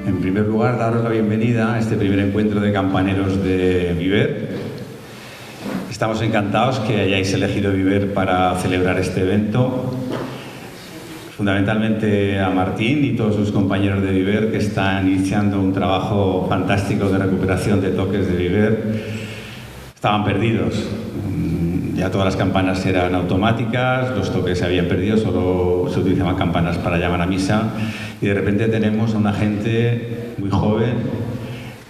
En primer lugar, daros la bienvenida a este primer encuentro de campaneros de Viver. Estamos encantados que hayáis elegido Viver para celebrar este evento. Fundamentalmente a Martín y todos sus compañeros de Viver, que están iniciando un trabajo fantástico de recuperación de toques de Viver. Estaban perdidos. Ya todas las campanas eran automáticas, los toques se habían perdido, solo se utilizaban campanas para llamar a misa, y de repente tenemos a una gente muy joven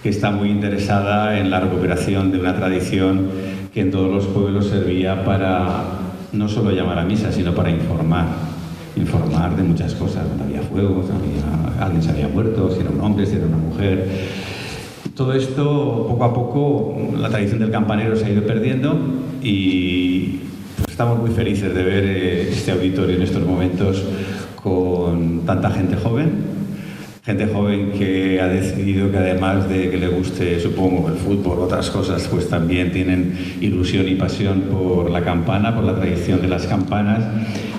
que está muy interesada en la recuperación de una tradición que en todos los pueblos servía para no solo llamar a misa, sino para informar de muchas cosas. Cuando había fuego, alguien se había muerto, si era un hombre, si era una mujer. Todo esto, poco a poco, la tradición del campanero se ha ido perdiendo y estamos muy felices de ver este auditorio en estos momentos con tanta gente joven que ha decidido que además de que le guste, supongo, el fútbol o otras cosas, pues también tienen ilusión y pasión por la campana, por la tradición de las campanas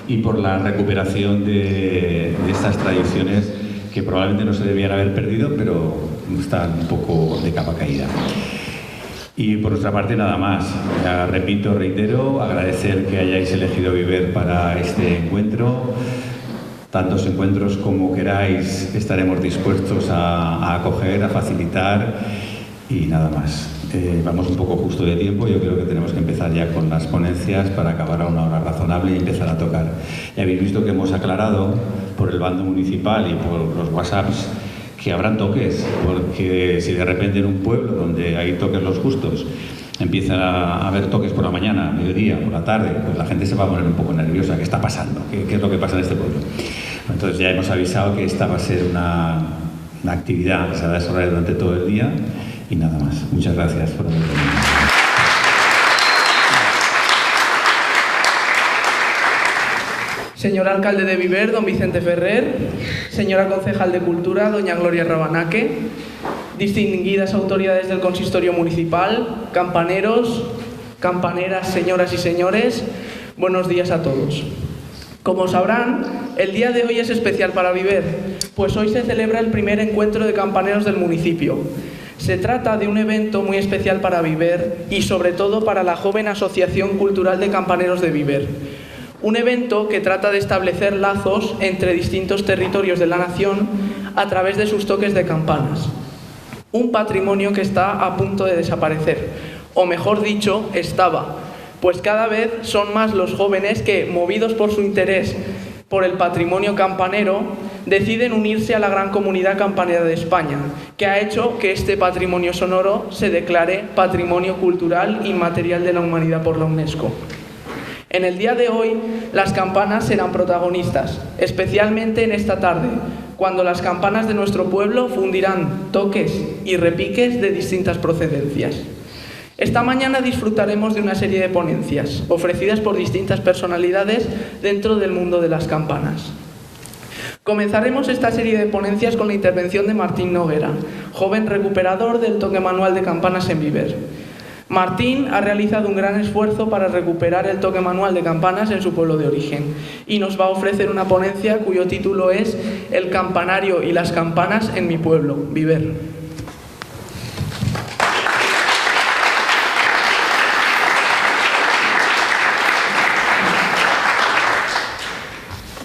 y por la recuperación de estas tradiciones que probablemente no se debían haber perdido, pero están un poco de capa caída. Y por nuestra parte nada más. Ya repito, reitero, agradecer que hayáis elegido Viver para este encuentro. Tantos encuentros como queráis estaremos dispuestos a acoger, a facilitar y nada más. Vamos un poco justo de tiempo, yo creo que tenemos que empezar ya con las ponencias para acabar a una hora razonable y empezar a tocar. Ya habéis visto que hemos aclarado por el bando municipal y por los WhatsApps que habrán toques, porque si de repente en un pueblo donde hay toques los justos empieza a haber toques por la mañana, mediodía, por la tarde, pues la gente se va a poner un poco nerviosa. ¿Qué está pasando? ¿Qué es lo que pasa en este pueblo? Entonces ya hemos avisado que esta va a ser una actividad que se va a desarrollar durante todo el día y nada más. Muchas gracias por haber venido. Señor alcalde de Viver, don Vicente Ferrer, señora concejal de Cultura, doña Gloria Rabanaque, distinguidas autoridades del consistorio municipal, campaneros, campaneras, señoras y señores, buenos días a todos. Como sabrán, el día de hoy es especial para Viver, pues hoy se celebra el primer encuentro de campaneros del municipio. Se trata de un evento muy especial para Viver y sobre todo para la joven Asociación Cultural de Campaneros de Viver. Un evento que trata de establecer lazos entre distintos territorios de la nación a través de sus toques de campanas. Un patrimonio que está a punto de desaparecer, o mejor dicho, estaba, pues cada vez son más los jóvenes que, movidos por su interés por el patrimonio campanero, deciden unirse a la gran comunidad campanera de España, que ha hecho que este patrimonio sonoro se declare Patrimonio Cultural Inmaterial de la Humanidad por la UNESCO. En el día de hoy, las campanas serán protagonistas, especialmente en esta tarde, cuando las campanas de nuestro pueblo fundirán toques y repiques de distintas procedencias. Esta mañana disfrutaremos de una serie de ponencias, ofrecidas por distintas personalidades dentro del mundo de las campanas. Comenzaremos esta serie de ponencias con la intervención de Martín Noguera, joven recuperador del toque manual de campanas en Viver. Martín ha realizado un gran esfuerzo para recuperar el toque manual de campanas en su pueblo de origen y nos va a ofrecer una ponencia cuyo título es El campanario y las campanas en mi pueblo, Viver.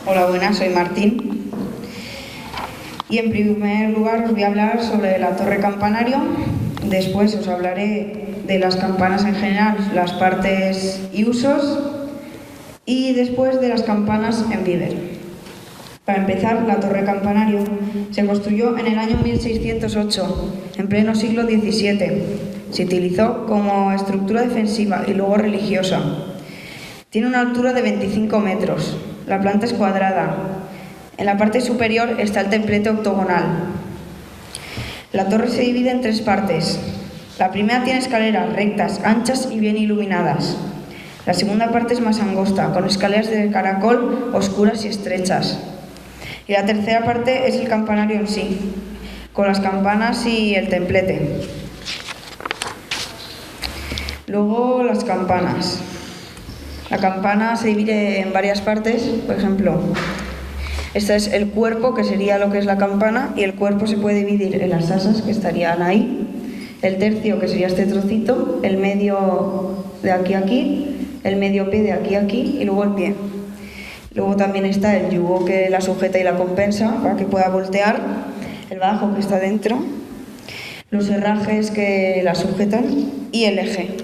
Hola, buenas, soy Martín. Y en primer lugar os voy a hablar sobre la torre campanario. Después os hablaré de las campanas en general, las partes y usos. Y después de las campanas en Viver. Para empezar, la torre campanario se construyó en el año 1608, en pleno siglo XVII. Se utilizó como estructura defensiva y luego religiosa. Tiene una altura de 25 metros. La planta es cuadrada. En la parte superior está el templete octogonal. La torre se divide en tres partes. La primera tiene escaleras rectas, anchas y bien iluminadas. La segunda parte es más angosta, con escaleras de caracol oscuras y estrechas. Y la tercera parte es el campanario en sí, con las campanas y el templete. Luego las campanas. La campana se divide en varias partes, por ejemplo, Este es el cuerpo, que sería lo que es la campana, y el cuerpo se puede dividir en las asas, que estarían ahí, el tercio, que sería este trocito, el medio de aquí a aquí, el medio pie de aquí a aquí y luego el pie. Luego también está el yugo que la sujeta y la compensa para que pueda voltear, el bajo que está dentro, los herrajes que la sujetan y el eje.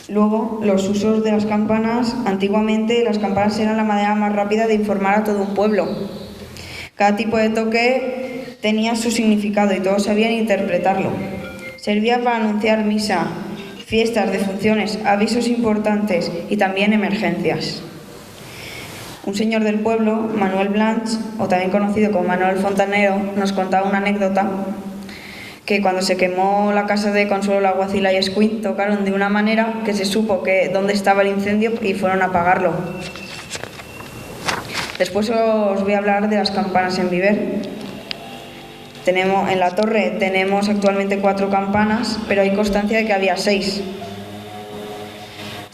Luego, los usos de las campanas. Antiguamente las campanas eran la manera más rápida de informar a todo un pueblo. Cada tipo de toque tenía su significado y todos sabían interpretarlo. Servía para anunciar misa, fiestas, defunciones, avisos importantes y también emergencias. Un señor del pueblo, Manuel Blanch, o también conocido como Manuel Fontanero, nos contaba una anécdota que cuando se quemó la casa de Consuelo Alguacila y Escuín, tocaron de una manera que se supo que dónde estaba el incendio y fueron a apagarlo. Después os voy a hablar de las campanas en Viver. En la torre tenemos actualmente 4 campanas, pero hay constancia de que había 6.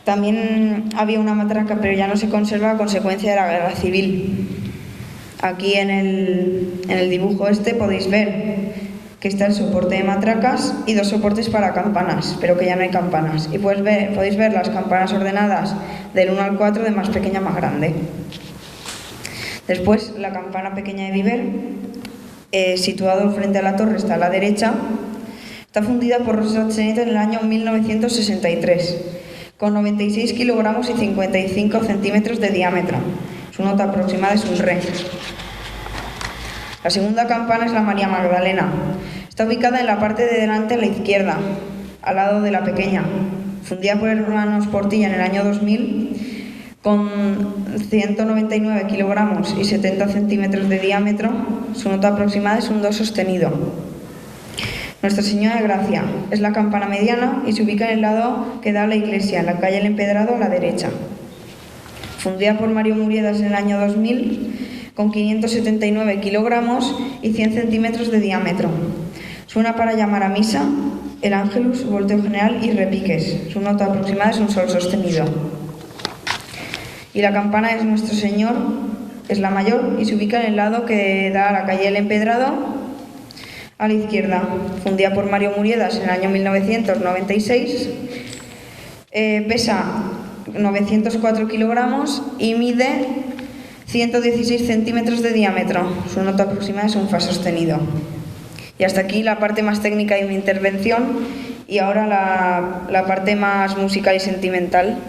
También había una matraca, pero ya no se conserva a consecuencia de la guerra civil. Aquí en el dibujo este podéis ver que está el soporte de matracas y 2 soportes para campanas, pero que ya no hay campanas. Y podéis ver las campanas ordenadas del 1 al 4, de más pequeña a más grande. Después, la campana pequeña de Viver, situado frente a la torre, está a la derecha. Está fundida por Rosa Cheneta en el año 1963, con 96 kilogramos y 55 centímetros de diámetro. Su nota aproximada es un re. La segunda campana es la María Magdalena. Está ubicada en la parte de delante a la izquierda, al lado de la pequeña. Fundida por hermanos Portilla en el año 2000, con 199 kilogramos y 70 centímetros de diámetro. Su nota aproximada es un do sostenido. Nuestra Señora de Gracia es la campana mediana y se ubica en el lado que da a la iglesia, en la calle El Empedrado, a la derecha. Fundida por Mario Muriedas en el año 2000, con 579 kilogramos y 100 centímetros de diámetro. Suena para llamar a misa, el ángelus, volteo general y repiques. Su nota aproximada es un sol sostenido. Y la campana es Nuestro Señor, es la mayor y se ubica en el lado que da a la calle El Empedrado, a la izquierda. Fundida por Mario Muriedas en el año 1996, pesa 904 kilogramos y mide 116 centímetros de diámetro. Su nota aproximada es un fa sostenido. Y hasta aquí la parte más técnica de mi intervención, y ahora la parte más musical y sentimental.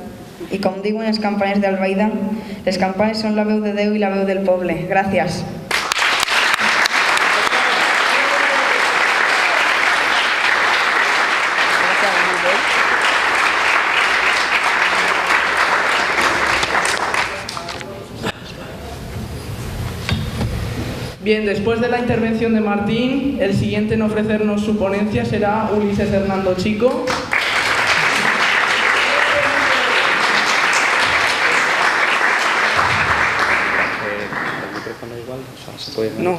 Y como digo en les campanes de Albaida, les campanes son la veu de Déu y la veu del poble. Gracias. Bien, después de la intervención de Martín, el siguiente en ofrecernos su ponencia será Ulises Hernando Chico. No.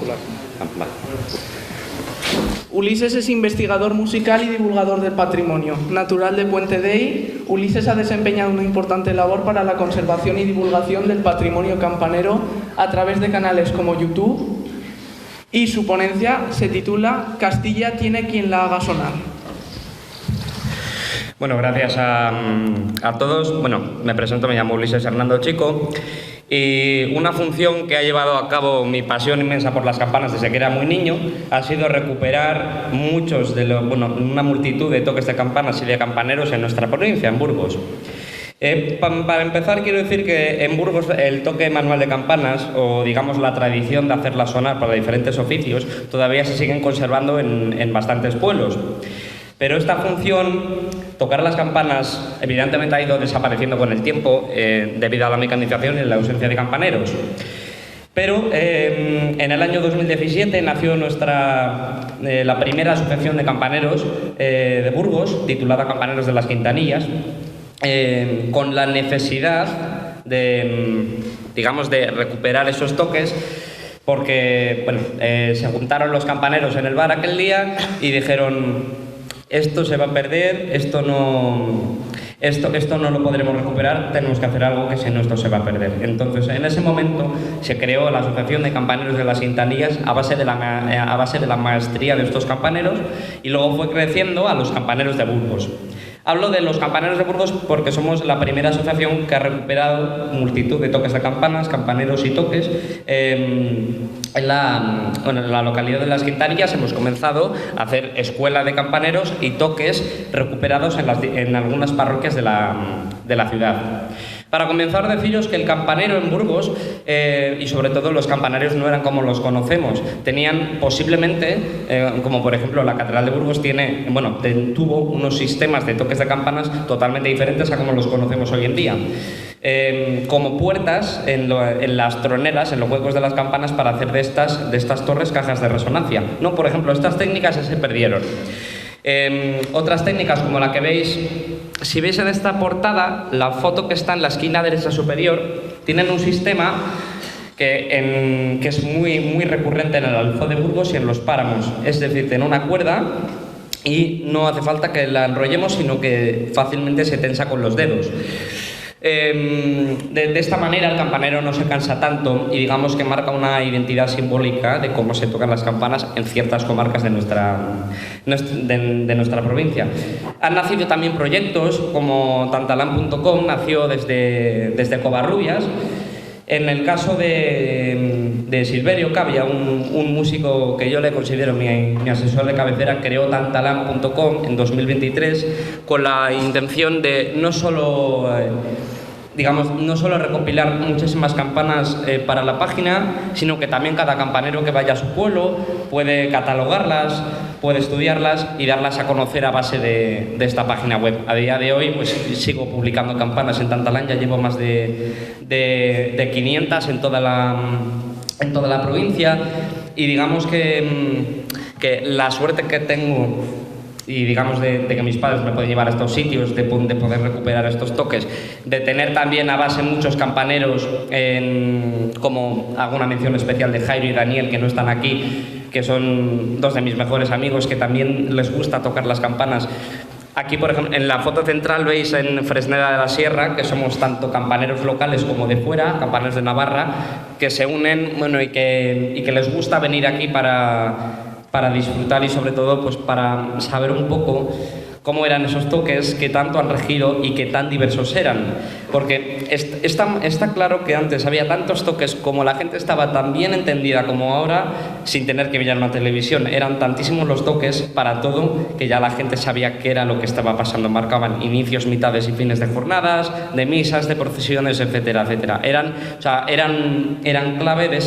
Ulises es investigador musical y divulgador del patrimonio. Natural de Puente Dei, Ulises ha desempeñado una importante labor para la conservación y divulgación del patrimonio campanero a través de canales como YouTube, y su ponencia se titula Castilla tiene quien la haga sonar. Bueno, gracias a todos. Bueno, me presento, me llamo Ulises Hernando Chico, y una función que ha llevado a cabo mi pasión inmensa por las campanas desde que era muy niño ha sido recuperar una multitud de toques de campanas y de campaneros en nuestra provincia, en Burgos. Para empezar, quiero decir que en Burgos el toque manual de campanas, o digamos la tradición de hacerlas sonar para diferentes oficios, todavía se siguen conservando en bastantes pueblos. Pero esta función, tocar las campanas, evidentemente ha ido desapareciendo con el tiempo debido a la mecanización y la ausencia de campaneros. Pero en el año 2017 nació la primera asociación de campaneros de Burgos, titulada Campaneros de las Quintanillas, con la necesidad de recuperar esos toques, porque se juntaron los campaneros en el bar aquel día y dijeron: esto se va a perder, esto no Esto no lo podremos recuperar, tenemos que hacer algo que si no esto se va a perder. Entonces, en ese momento se creó la Asociación de Campaneros de las Quintanillas a base de la maestría de estos campaneros y luego fue creciendo a los Campaneros de Burgos. Hablo de los Campaneros de Burgos porque somos la primera asociación que ha recuperado multitud de toques de campanas, campaneros y toques. En la localidad de Las Quintanillas hemos comenzado a hacer escuela de campaneros y toques recuperados en algunas parroquias de la ciudad. Para comenzar, deciros que el campanero en Burgos, y sobre todo los campanarios, no eran como los conocemos. Tenían posiblemente, como por ejemplo la Catedral de Burgos tuvo unos sistemas de toques de campanas totalmente diferentes a como los conocemos hoy en día. Como puertas en las troneras, en los huecos de las campanas, para hacer de estas torres cajas de resonancia. No, por ejemplo, estas técnicas se perdieron. Otras técnicas como la que veis, si veis en esta portada, la foto que está en la esquina derecha superior, tienen un sistema que es muy recurrente en el Alfeo de Burgos y en los páramos. Es decir, tiene una cuerda y no hace falta que la enrollemos, sino que fácilmente se tensa con los dedos. De esta manera el campanero no se cansa tanto y digamos que marca una identidad simbólica de cómo se tocan las campanas en ciertas comarcas de nuestra provincia. Han nacido también proyectos como Tantalán.com, nació desde Covarrubias. En el caso de Silverio Cavia, un músico que yo le considero mi asesor de cabecera, creó Tantalán.com en 2023 con la intención de no solo recopilar muchísimas campanas para la página, sino que también cada campanero que vaya a su pueblo puede catalogarlas, puede estudiarlas y darlas a conocer a base de esta página web. A día de hoy pues sigo publicando campanas en Tantalán, ya llevo más de 500 en toda la provincia y digamos que la suerte que tengo y digamos de que mis padres me pueden llevar a estos sitios, de poder recuperar estos toques, de tener también a base muchos campaneros, como hago una mención especial de Jairo y Daniel, que no están aquí, que son dos de mis mejores amigos que también les gusta tocar las campanas. Aquí, por ejemplo, en la foto central veis en Fresneda de la Sierra que somos tanto campaneros locales como de fuera, campaneros de Navarra, que se unen y que les gusta venir aquí para disfrutar y sobre todo pues para saber un poco cómo eran esos toques, qué tanto han regido y qué tan diversos eran. Porque está claro que antes había tantos toques, como la gente estaba tan bien entendida como ahora, sin tener que mirar una televisión. Eran tantísimos los toques para todo que ya la gente sabía qué era lo que estaba pasando. Marcaban inicios, mitades y fines de jornadas, de misas, de procesiones, etcétera, etcétera. Eran clave de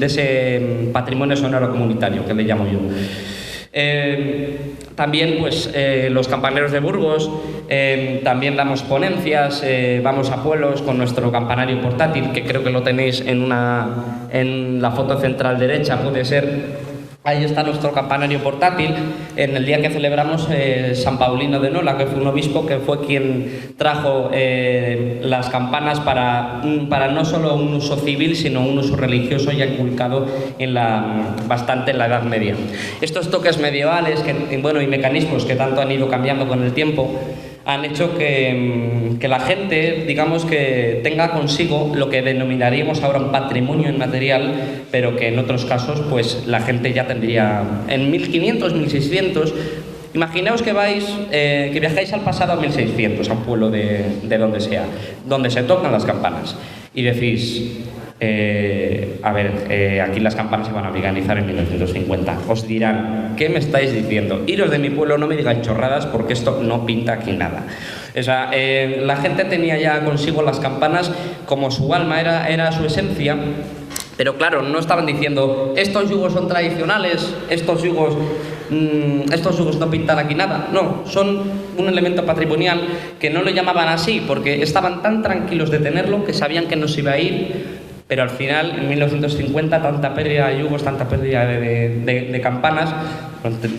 ese patrimonio sonoro comunitario, que le llamo yo. También pues los campaneros de Burgos, también damos ponencias, vamos a pueblos con nuestro campanario portátil, que creo que lo tenéis en la foto central derecha, puede ser. Ahí está nuestro campanario portátil, en el día que celebramos San Paulino de Nola, que fue un obispo que fue quien trajo las campanas para no solo un uso civil, sino un uso religioso ya inculcado bastante en la Edad Media. Estos toques medievales y mecanismos que tanto han ido cambiando con el tiempo han hecho que la gente, digamos, que tenga consigo lo que denominaríamos ahora un patrimonio inmaterial, pero que en otros casos pues la gente ya tendría en 1500, 1600. Imaginaos que viajáis al pasado a 1600, a un pueblo de donde sea, donde se tocan las campanas y decís, aquí las campanas se van a organizar en 1950. Os dirán, ¿qué me estáis diciendo? Iros de mi pueblo, no me digáis chorradas porque esto no pinta aquí nada. O sea, la gente tenía ya consigo las campanas como su alma, era su esencia. Pero claro, no estaban diciendo, estos yugos son tradicionales, estos yugos no pintan aquí nada. No, son un elemento patrimonial que no lo llamaban así porque estaban tan tranquilos de tenerlo que sabían que no se iba a ir. Pero al final, en 1950, tanta pérdida de yugos, tanta pérdida de campanas,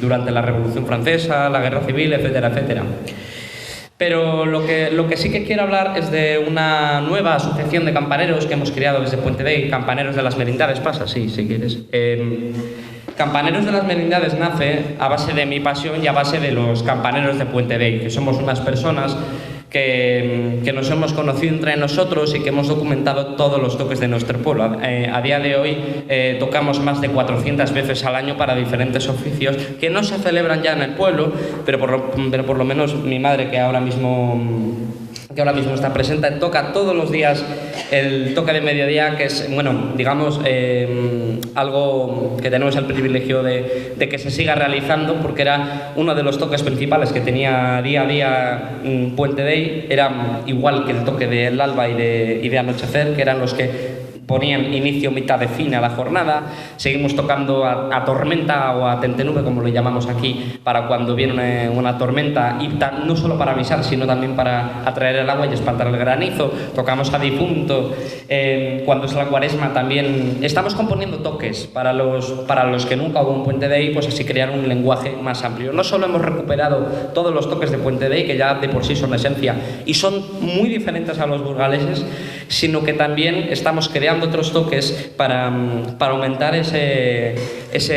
durante la Revolución Francesa, la Guerra Civil, etcétera, etcétera. Pero lo que sí que quiero hablar es de una nueva asociación de campaneros que hemos creado desde Puente Vell, Campaneros de las Merindades. Pasa, sí, si quieres. Campaneros de las Merindades nace a base de mi pasión y a base de los campaneros de Puente Vell, que somos unas personas que nos hemos conocido entre nosotros y que hemos documentado todos los toques de nuestro pueblo. A día de hoy tocamos más de 400 veces al año para diferentes oficios que no se celebran ya en el pueblo, pero por lo menos mi madre, que ahora mismo está presente, toca todos los días el toque de mediodía, que es, bueno, digamos, algo que tenemos el privilegio de que se siga realizando, porque era uno de los toques principales que tenía día a día Puente Dei. Era igual que el toque del alba y de anochecer, que eran los que ponían inicio, mitad de fin a la jornada. Seguimos tocando a tormenta o a tentenube, como lo llamamos aquí, para cuando viene una tormenta, y no solo para avisar, sino también para atraer el agua y espantar el granizo. Tocamos a difunto. Cuando es la cuaresma también estamos componiendo toques para los que nunca hubo un Puente Dei, pues así crear un lenguaje más amplio. No solo hemos recuperado todos los toques de Puente Dei, que ya de por sí son esencia y son muy diferentes a los burgaleses, sino que también estamos creando otros toques para aumentar ese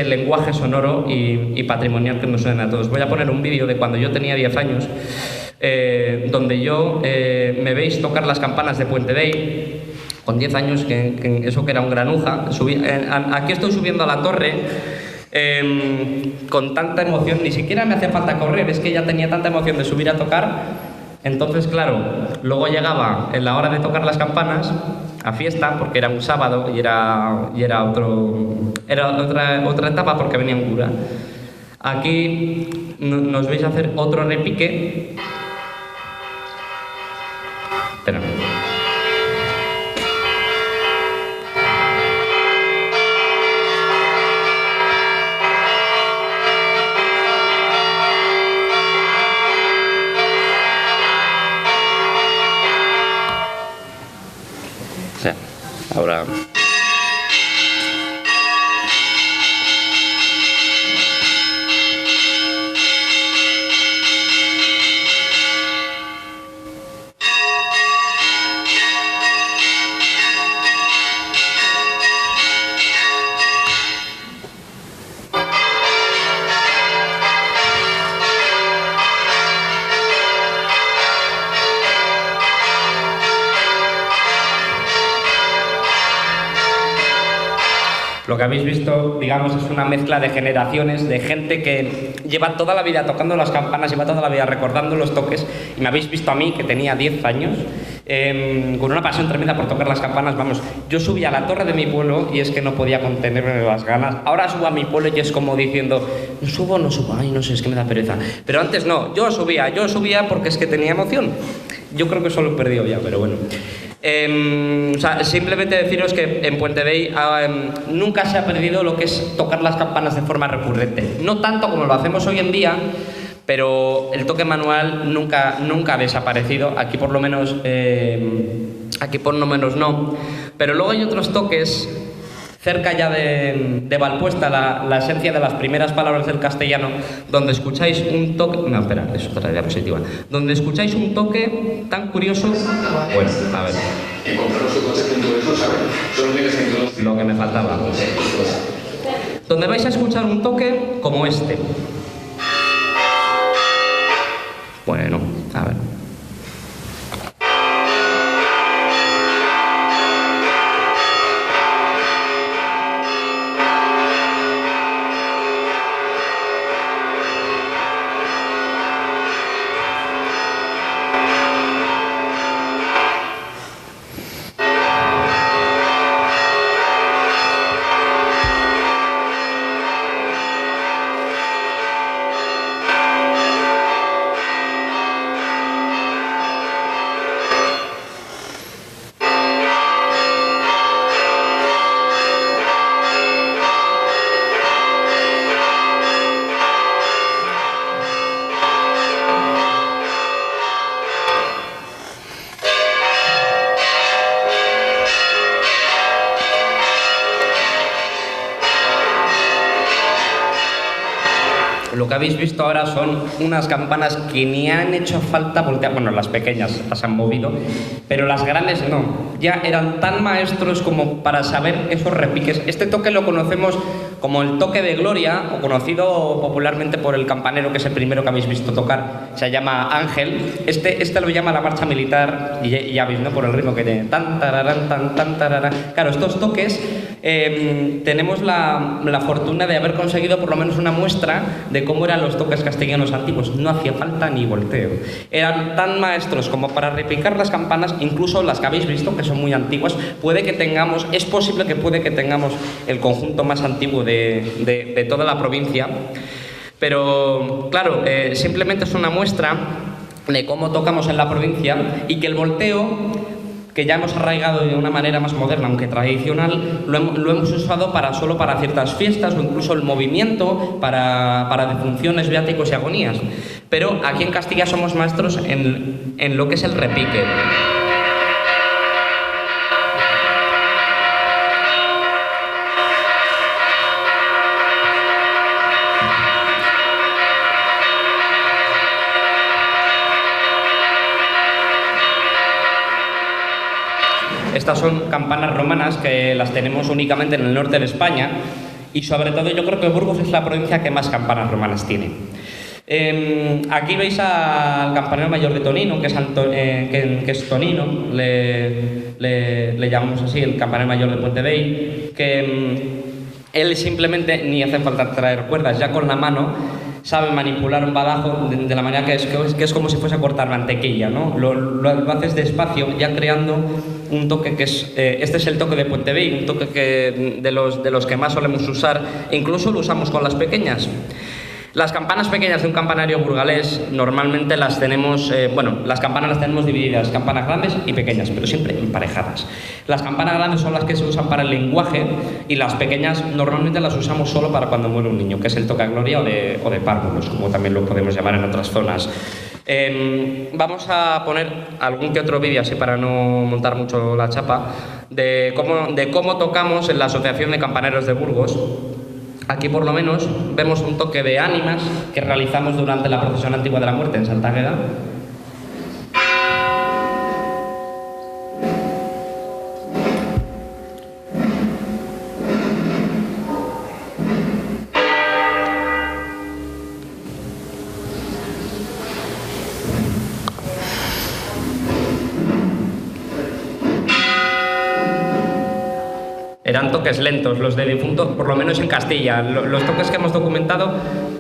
lenguaje sonoro y patrimonial que nos suena a todos. Voy a poner un vídeo de cuando yo tenía 10 años, donde yo me veis tocar las campanas de Puente Dei con 10 años, que eso que era un granuja. Aquí estoy subiendo a la torre con tanta emoción, ni siquiera me hace falta correr, es que ya tenía tanta emoción de subir a tocar. Entonces, claro, luego llegaba en la hora de tocar las campanas a fiesta, porque era un sábado y era otra etapa, porque venía un cura. Aquí nos vais a hacer otro repique. Espera. Ahora... Lo que habéis visto, digamos, es una mezcla de generaciones, de gente que lleva toda la vida tocando las campanas, lleva toda la vida recordando los toques, y me habéis visto a mí, que tenía 10 años, con una pasión tremenda por tocar las campanas. Vamos, yo subía a la torre de mi pueblo y es que no podía contenerme las ganas. Ahora subo a mi pueblo y es como diciendo, no subo, ay, no sé, es que me da pereza. Pero antes no, yo subía porque es que tenía emoción. Yo creo que eso lo he perdido ya, pero bueno. O sea, simplemente deciros que en Puente Dei nunca se ha perdido lo que es tocar las campanas de forma recurrente. No tanto como lo hacemos hoy en día, pero el toque manual nunca ha desaparecido. Aquí por lo menos no. Pero luego hay otros toques cerca ya de Valpuesta, la esencia de las primeras palabras del castellano, donde escucháis un toque... No, espera, es otra diapositiva. Donde escucháis un toque tan curioso... Bueno, a ver. Lo que me faltaba. Donde vais a escuchar un toque como este. Bueno, a ver. Lo que habéis visto ahora son unas campanas que ni han hecho falta voltear. Bueno, las pequeñas las han movido, pero las grandes no. Ya eran tan maestros como para saber esos repiques. Este toque lo conocemos como el toque de gloria, o conocido popularmente por el campanero, que es el primero que habéis visto tocar, se llama Ángel. Este lo llama la marcha militar, y ya veis, ¿no?, por el ritmo que tiene. Tan, tararán, tan, tan, tararán. Claro, estos toques tenemos la fortuna de haber conseguido por lo menos una muestra de cómo eran los toques castellanos antiguos. No hacía falta ni volteo. Eran tan maestros como para repicar las campanas, incluso las que habéis visto, que son muy antiguas. Es posible que puede que tengamos el conjunto más antiguo de toda la provincia, pero claro, simplemente es una muestra de cómo tocamos en la provincia, y que el volteo, que ya hemos arraigado de una manera más moderna, aunque tradicional, lo hemos usado solo para ciertas fiestas, o incluso el movimiento para defunciones, viáticos y agonías. Pero aquí en Castilla somos maestros en lo que es el repique. Estas son campanas romanas que las tenemos únicamente en el norte de España, y sobre todo yo creo que Burgos es la provincia que más campanas romanas tiene. Aquí veis al campanero mayor de Tonino, que es Tonino, le llamamos así, el campanero mayor de Puente Vey, que él simplemente, ni hace falta traer cuerdas, ya con la mano sabe manipular un badajo de la manera que es como si fuese a cortar mantequilla, ¿no? Lo haces despacio, ya creando un toque que es... este es el toque de Puente Vey, un toque de los que más solemos usar, e incluso lo usamos con las pequeñas. Las campanas pequeñas de un campanario burgalés normalmente las tenemos, las campanas las tenemos divididas, campanas grandes y pequeñas, pero siempre emparejadas. Las campanas grandes son las que se usan para el lenguaje, y las pequeñas normalmente las usamos solo para cuando muere un niño, que es el toca gloria o de párvulos, como también lo podemos llamar en otras zonas. Vamos a poner algún que otro vídeo, así para no montar mucho la chapa, de cómo tocamos en la Asociación de Campaneros de Burgos. Aquí por lo menos vemos un toque de ánimas que realizamos durante la procesión antigua de la muerte en Santa Águeda. Eran toques lentos los de difunto, por lo menos en Castilla. Los toques que hemos documentado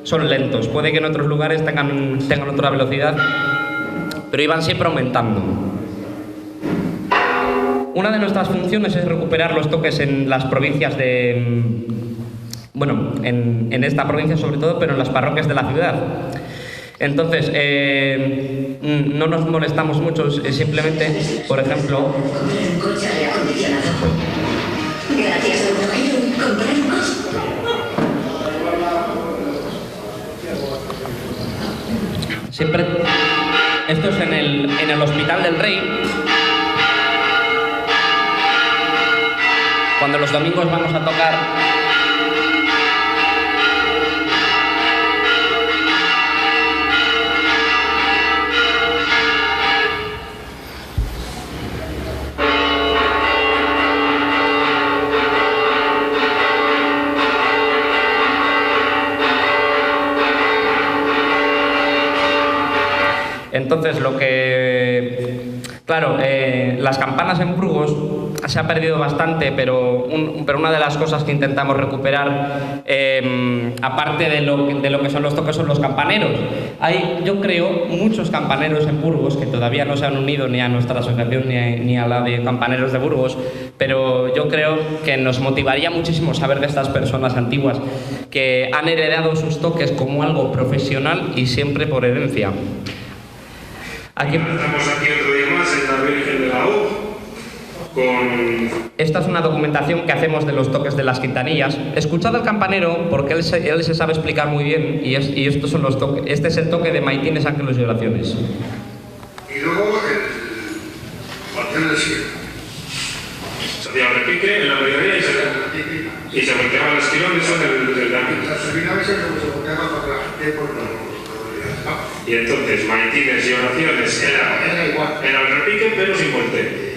son lentos. Puede que en otros lugares tengan otra velocidad, pero iban siempre aumentando. Una de nuestras funciones es recuperar los toques en las provincias en esta provincia sobre todo, pero en las parroquias de la ciudad. Entonces, no nos molestamos mucho, simplemente, por ejemplo... Gracias, don compramos. Siempre... Esto es en el Hospital del Rey. Cuando los domingos vamos a tocar... Entonces, las campanas en Burgos se ha perdido bastante, pero una de las cosas que intentamos recuperar, aparte de lo que son los toques, son los campaneros. Hay, yo creo, muchos campaneros en Burgos que todavía no se han unido ni a nuestra asociación ni a la de Campaneros de Burgos, pero yo creo que nos motivaría muchísimo saber de estas personas antiguas que han heredado sus toques como algo profesional y siempre por herencia. Estamos aquí otro día más en la Virgen de la O. Esta es una documentación que hacemos de los toques de las quintanillas. Escuchad al campanero porque él se sabe explicar muy bien, y estos son los toques. Este es el toque de maitines, ángeles y oraciones. Y luego el cuartel del cielo. Se hacía el repique en la mayoría y se volteaban los tirones en el ámbito. Las finales se volteaban para la gente por la... Y entonces, maitines y oraciones era el repique, pero sin volteo.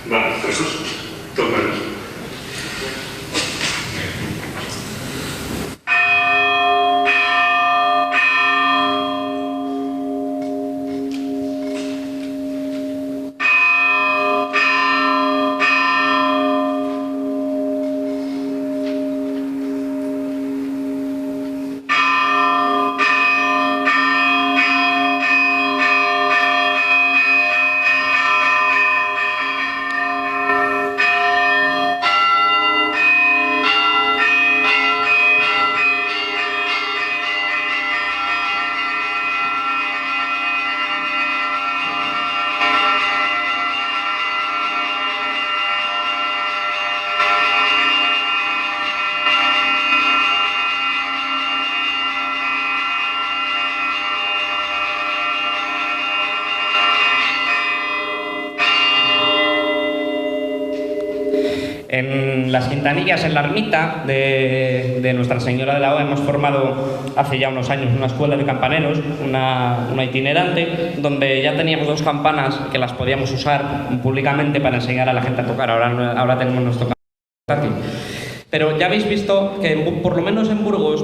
Vale, pues tómalo. En las Quintanillas, en la ermita de Nuestra Señora de la O, hemos formado hace ya unos años una escuela de campaneros, una itinerante, donde ya teníamos 2 campanas que las podíamos usar públicamente para enseñar a la gente a tocar. Ahora tenemos nuestro portátil. Pero ya habéis visto que por lo menos en Burgos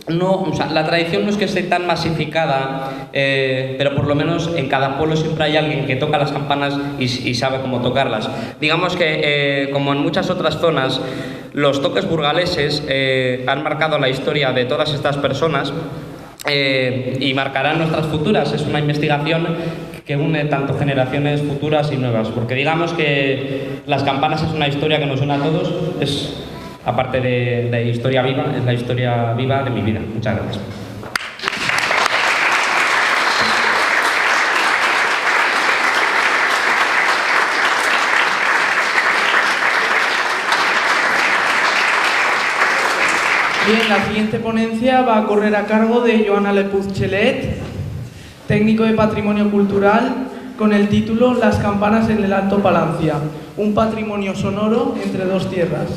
no, o sea, la tradición no es que esté tan masificada, pero por lo menos en cada pueblo siempre hay alguien que toca las campanas y sabe cómo tocarlas. Digamos que, como en muchas otras zonas, los toques burgaleses han marcado la historia de todas estas personas y marcarán nuestras futuras. Es una investigación que une tanto generaciones futuras y nuevas, porque digamos que las campanas es una historia que nos une a todos. Aparte de historia viva, es la historia viva de mi vida. Muchas gracias. Bien, la siguiente ponencia va a correr a cargo de Joana Lepuz-Chelet, técnico de Patrimonio Cultural, con el título Las campanas en el Alto Palancia, un patrimonio sonoro entre 2 tierras.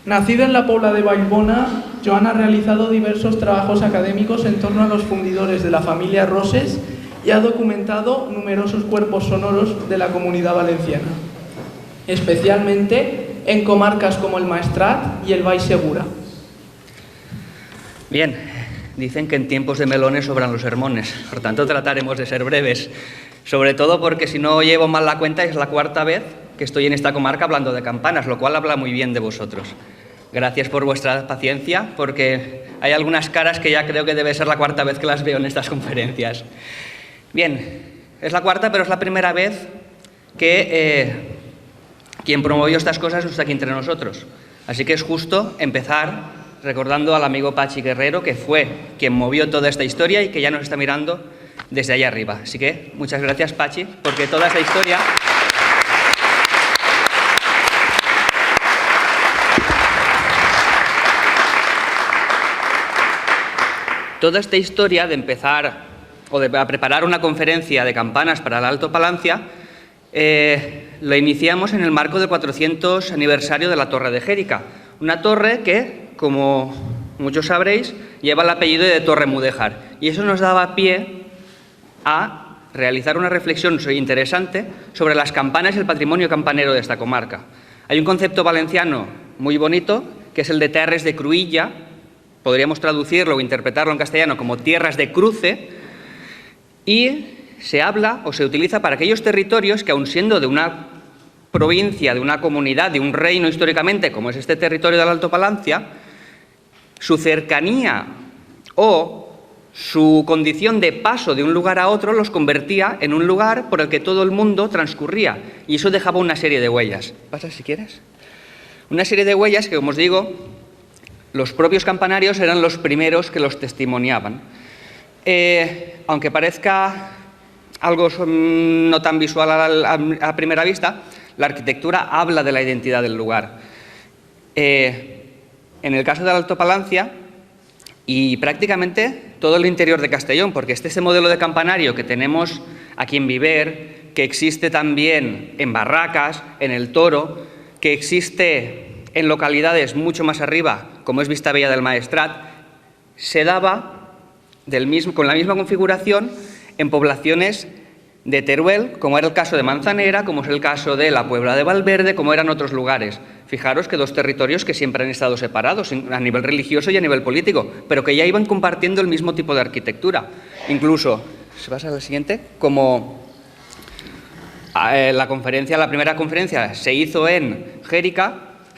Nacida en la Pobla de Vallbona, Joana ha realizado diversos trabajos académicos en torno a los fundidores de la familia Roses y ha documentado numerosos cuerpos sonoros de la Comunidad Valenciana, especialmente en comarcas como el Maestrat y el Baix Segura. Bien, dicen que en tiempos de melones sobran los sermones, por tanto trataremos de ser breves, sobre todo porque si no llevo mal la cuenta es la 4ª vez que estoy en esta comarca hablando de campanas, lo cual habla muy bien de vosotros. Gracias por vuestra paciencia, porque hay algunas caras que ya creo que debe ser la 4ª vez que las veo en estas conferencias. Bien, es la 4ª, pero es la primera vez que quien promovió estas cosas no está aquí entre nosotros. Así que es justo empezar recordando al amigo Pachi Guerrero, que fue quien movió toda esta historia y que ya nos está mirando desde allá arriba. Así que muchas gracias, Pachi, porque toda esta historia... Toda esta historia de empezar o de preparar una conferencia de campanas para el Alto Palancia lo iniciamos en el marco del 400 aniversario de la Torre de Xèrica. Una torre que, como muchos sabréis, lleva el apellido de Torre Mudéjar. Y eso nos daba pie a realizar una reflexión interesante sobre las campanas y el patrimonio campanero de esta comarca. Hay un concepto valenciano muy bonito, que es el de terres de cruïlla. Podríamos traducirlo o interpretarlo en castellano como tierras de cruce, y se habla o se utiliza para aquellos territorios que, aun siendo de una provincia, de una comunidad, de un reino históricamente, como es este territorio del Alto Palancia, su cercanía o su condición de paso de un lugar a otro los convertía en un lugar por el que todo el mundo transcurría, y eso dejaba una serie de huellas. ¿Pasa si quieres? Una serie de huellas que, como os digo, los propios campanarios eran los primeros que los testimoniaban. Aunque parezca algo no tan visual a primera vista, la arquitectura habla de la identidad del lugar. En el caso del Alto Palancia y prácticamente todo el interior de Castellón, porque este modelo de campanario que tenemos aquí en Viver, que existe también en Barracas, en El Toro, que existe en localidades mucho más arriba, como es Vistabella del Maestrat, se daba con la misma configuración en poblaciones de Teruel, como era el caso de Manzanera, como es el caso de la Puebla de Valverde, como eran otros lugares. Fijaros que 2 territorios que siempre han estado separados a nivel religioso y a nivel político, pero que ya iban compartiendo el mismo tipo de arquitectura. Incluso, ¿se pasa a la siguiente? Como la primera conferencia se hizo en Xèrica,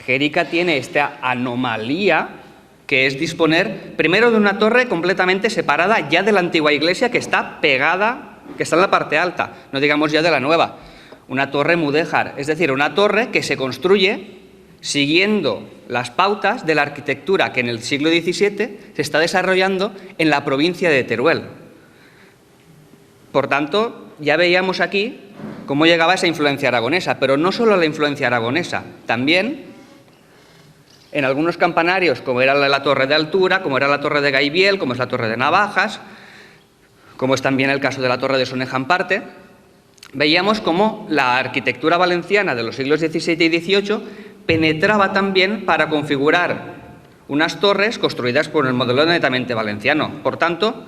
Xèrica tiene esta anomalía que es disponer primero de una torre completamente separada ya de la antigua iglesia, que está pegada, que está en la parte alta, no digamos ya de la nueva. Una torre mudéjar, es decir, una torre que se construye siguiendo las pautas de la arquitectura que en el siglo XVII se está desarrollando en la provincia de Teruel. Por tanto, ya veíamos aquí cómo llegaba esa influencia aragonesa, pero no solo la influencia aragonesa, también en algunos campanarios, como era la Torre de Altura, como era la Torre de Gaibiel, como es la Torre de Navajas, como es también el caso de la Torre de Sonejamparte, veíamos cómo la arquitectura valenciana de los siglos XVII y XVIII penetraba también para configurar unas torres construidas por el modelo netamente valenciano. Por tanto,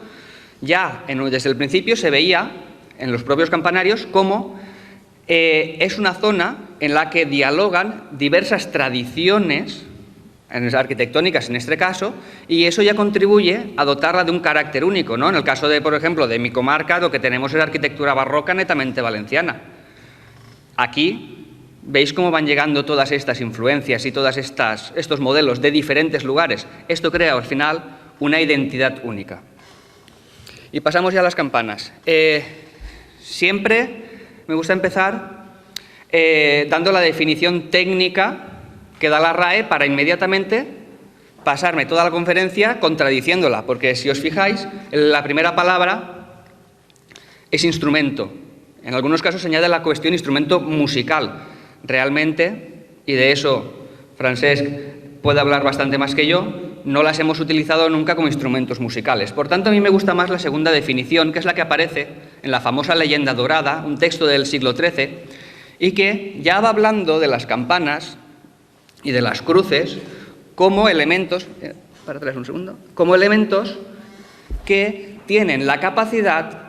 ya desde el principio se veía en los propios campanarios cómo es una zona en la que dialogan diversas tradiciones arquitectónicas en este caso, y eso ya contribuye a dotarla de un carácter único, ¿no? En el caso de, por ejemplo, de mi comarca, lo que tenemos es arquitectura barroca netamente valenciana. Aquí veis cómo van llegando todas estas influencias y todos estos modelos de diferentes lugares. Esto crea al final una identidad única. Y pasamos ya a las campanas. Siempre me gusta empezar dando la definición técnica que da la RAE para inmediatamente pasarme toda la conferencia contradiciéndola, porque si os fijáis, la primera palabra es instrumento. En algunos casos se añade la cuestión instrumento musical. Realmente, y de eso Francesc puede hablar bastante más que yo, no las hemos utilizado nunca como instrumentos musicales. Por tanto, a mí me gusta más la segunda definición, que es la que aparece en la famosa Leyenda Dorada, un texto del siglo XIII, y que ya va hablando de las campanas y de las cruces como elementos, para atrás un segundo, como elementos que tienen la capacidad,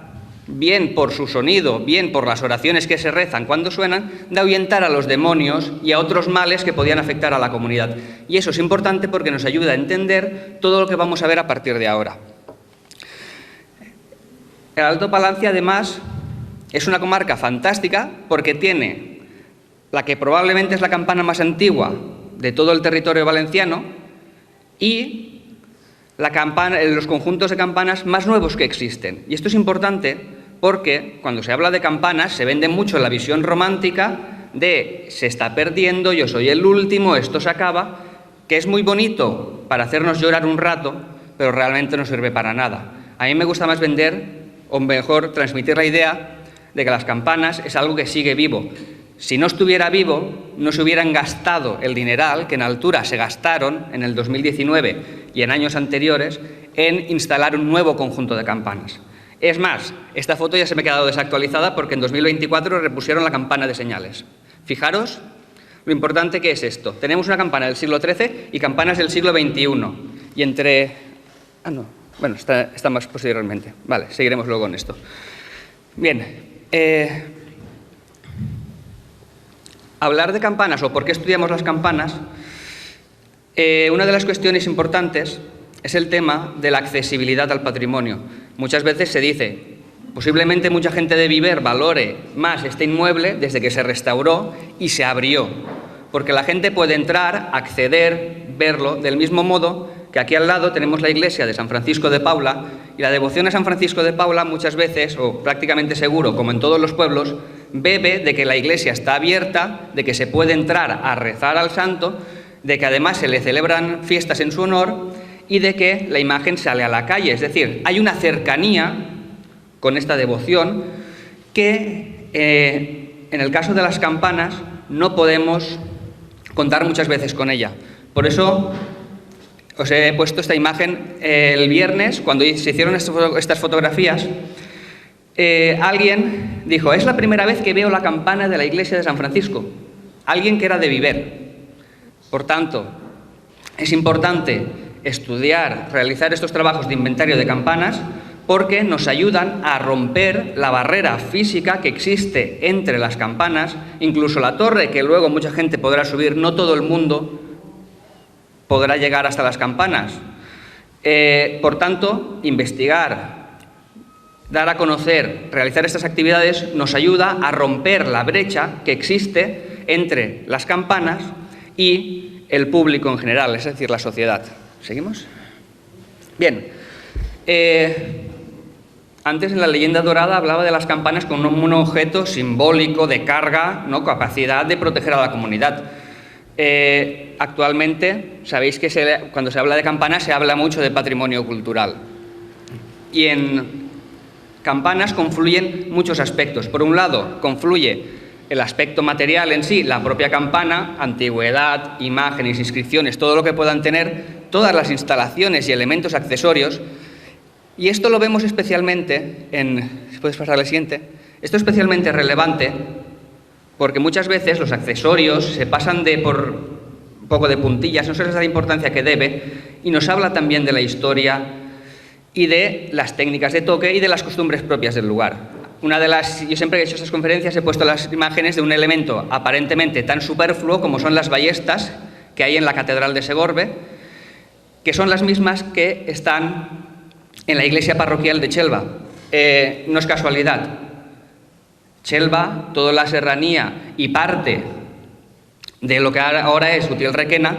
bien por su sonido, bien por las oraciones que se rezan cuando suenan, de ahuyentar a los demonios y a otros males que podían afectar a la comunidad. Y eso es importante porque nos ayuda a entender todo lo que vamos a ver a partir de ahora. El Alto Palancia, además, es una comarca fantástica porque tiene la que probablemente es la campana más antigua de todo el territorio valenciano y los conjuntos de campanas más nuevos que existen. Y esto es importante porque cuando se habla de campanas se vende mucho la visión romántica de se está perdiendo, yo soy el último, esto se acaba, que es muy bonito para hacernos llorar un rato, pero realmente no sirve para nada. A mí me gusta más vender, o mejor transmitir la idea de que las campanas es algo que sigue vivo. Si no estuviera vivo, no se hubieran gastado el dineral que en altura se gastaron en el 2019 y en años anteriores en instalar un nuevo conjunto de campanas. Es más, esta foto ya se me ha quedado desactualizada porque en 2024 repusieron la campana de señales. Fijaros lo importante que es esto. Tenemos una campana del siglo XIII y campanas del siglo XXI. Y entre... Bueno, está más posteriormente. Vale, seguiremos luego en esto. Bien. Hablar de campanas o por qué estudiamos las campanas, una de las cuestiones importantes es el tema de la accesibilidad al patrimonio. Muchas veces se dice, posiblemente mucha gente de Viver valore más este inmueble desde que se restauró y se abrió, porque la gente puede entrar, acceder, verlo, del mismo modo que aquí al lado tenemos la iglesia de San Francisco de Paula, y la devoción a San Francisco de Paula muchas veces, o prácticamente seguro, como en todos los pueblos, bebe de que la iglesia está abierta, de que se puede entrar a rezar al santo, de que además se le celebran fiestas en su honor y de que la imagen sale a la calle. Es decir, hay una cercanía con esta devoción que en el caso de las campanas no podemos contar muchas veces con ella. Por eso os he puesto esta imagen el viernes, cuando se hicieron estas fotografías. Alguien dijo, es la primera vez que veo la campana de la iglesia de San Francisco. Alguien que era de Viver. Por tanto, es importante estudiar, realizar estos trabajos de inventario de campanas porque nos ayudan a romper la barrera física que existe entre las campanas, incluso la torre, que luego mucha gente podrá subir, no todo el mundo podrá llegar hasta las campanas. Por tanto, investigar, dar a conocer, realizar estas actividades nos ayuda a romper la brecha que existe entre las campanas y el público en general, es decir, la sociedad. ¿Seguimos? Bien. Antes en la Leyenda Dorada hablaba de las campanas como un objeto simbólico de carga, ¿no? Capacidad de proteger a la comunidad. Actualmente, sabéis que cuando se habla de campanas se habla mucho de patrimonio cultural. Y en campanas confluyen muchos aspectos. Por un lado, confluye el aspecto material en sí, la propia campana, antigüedad, imágenes, inscripciones, todo lo que puedan tener, todas las instalaciones y elementos accesorios. Y esto lo vemos especialmente si puedes pasar al siguiente, esto es especialmente relevante porque muchas veces los accesorios se pasan poco de puntillas, no se les da la importancia que debe, y nos habla también de la historia y de las técnicas de toque y de las costumbres propias del lugar. Yo siempre que he hecho estas conferencias he puesto las imágenes de un elemento aparentemente tan superfluo como son las ballestas que hay en la Catedral de Segorbe, que son las mismas que están en la iglesia parroquial de Chelva. No es casualidad. Chelva, toda la serranía y parte de lo que ahora es Utiel-Requena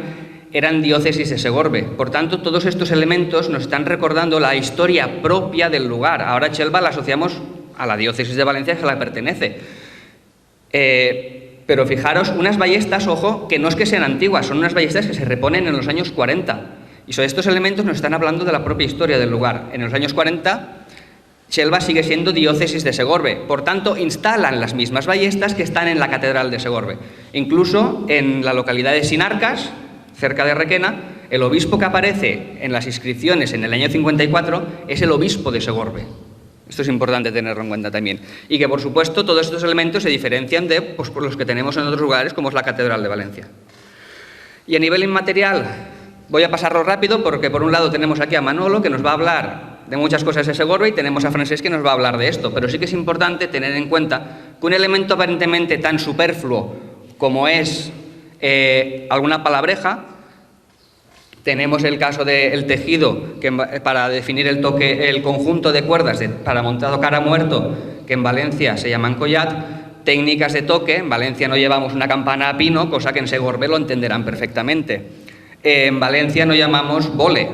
eran diócesis de Segorbe. Por tanto, todos estos elementos nos están recordando la historia propia del lugar. Ahora Chelva la asociamos a la diócesis de Valencia, que la pertenece. Pero fijaros, unas ballestas, ojo, que no es que sean antiguas, son unas ballestas que se reponen en los años 40. Y sobre estos elementos nos están hablando de la propia historia del lugar. En los años 40, Chelva sigue siendo diócesis de Segorbe. Por tanto, instalan las mismas ballestas que están en la Catedral de Segorbe. Incluso en la localidad de Sinarcas, cerca de Requena, el obispo que aparece en las inscripciones en el año 54 es el obispo de Segorbe. Esto es importante tenerlo en cuenta también. Y que, por supuesto, todos estos elementos se diferencian de por los que tenemos en otros lugares, como es la Catedral de Valencia. Y a nivel inmaterial, voy a pasarlo rápido porque, por un lado, tenemos aquí a Manolo, que nos va a hablar de muchas cosas de Segorbe, y tenemos a Francesc, que nos va a hablar de esto. Pero sí que es importante tener en cuenta que un elemento aparentemente tan superfluo como es alguna palabreja, tenemos el caso del tejido, que para definir el toque, el conjunto de cuerdas para montado cara muerto, que en Valencia se llaman collat, técnicas de toque. En Valencia no llevamos una campana a pino, cosa que en Segorbe lo entenderán perfectamente. En Valencia no llamamos bole,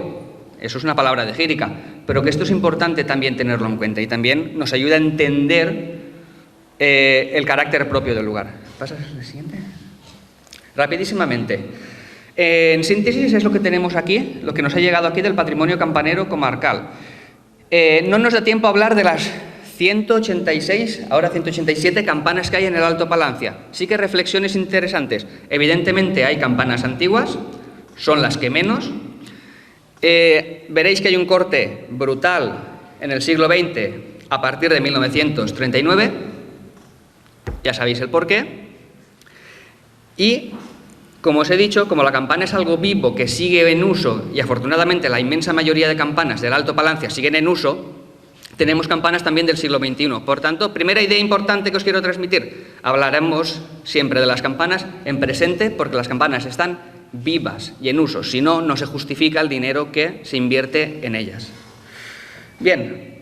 eso es una palabra de jírica, pero que esto es importante también tenerlo en cuenta y también nos ayuda a entender el carácter propio del lugar. ¿Pasas al siguiente? Rapidísimamente. En síntesis es lo que tenemos aquí, lo que nos ha llegado aquí del patrimonio campanero comarcal. No nos da tiempo a hablar de las 186, ahora 187 campanas que hay en el Alto Palancia. Sí que reflexiones interesantes. Evidentemente hay campanas antiguas, son las que menos. Veréis que hay un corte brutal en el siglo XX a partir de 1939. Ya sabéis el porqué. Y, como os he dicho, como la campana es algo vivo que sigue en uso, y afortunadamente la inmensa mayoría de campanas del Alto Palancia siguen en uso, tenemos campanas también del siglo XXI. Por tanto, primera idea importante que os quiero transmitir, hablaremos siempre de las campanas en presente, porque las campanas están vivas y en uso, si no, no se justifica el dinero que se invierte en ellas. Bien,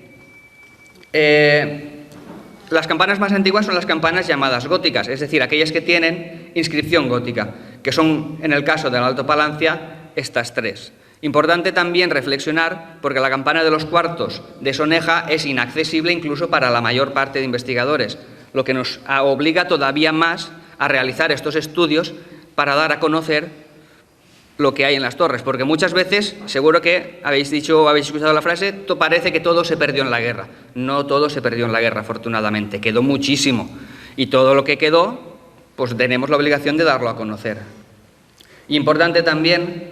las campanas más antiguas son las campanas llamadas góticas, es decir, aquellas que tienen inscripción gótica, que son, en el caso del Alto Palancia, estas tres. Importante también reflexionar, porque la campana de los cuartos de Soneja es inaccesible incluso para la mayor parte de investigadores, lo que nos obliga todavía más a realizar estos estudios para dar a conocer lo que hay en las torres, porque muchas veces, seguro que habéis dicho o habéis escuchado la frase, parece que todo se perdió en la guerra. No todo se perdió en la guerra, afortunadamente, quedó muchísimo, y todo lo que quedó, pues tenemos la obligación de darlo a conocer. Importante también,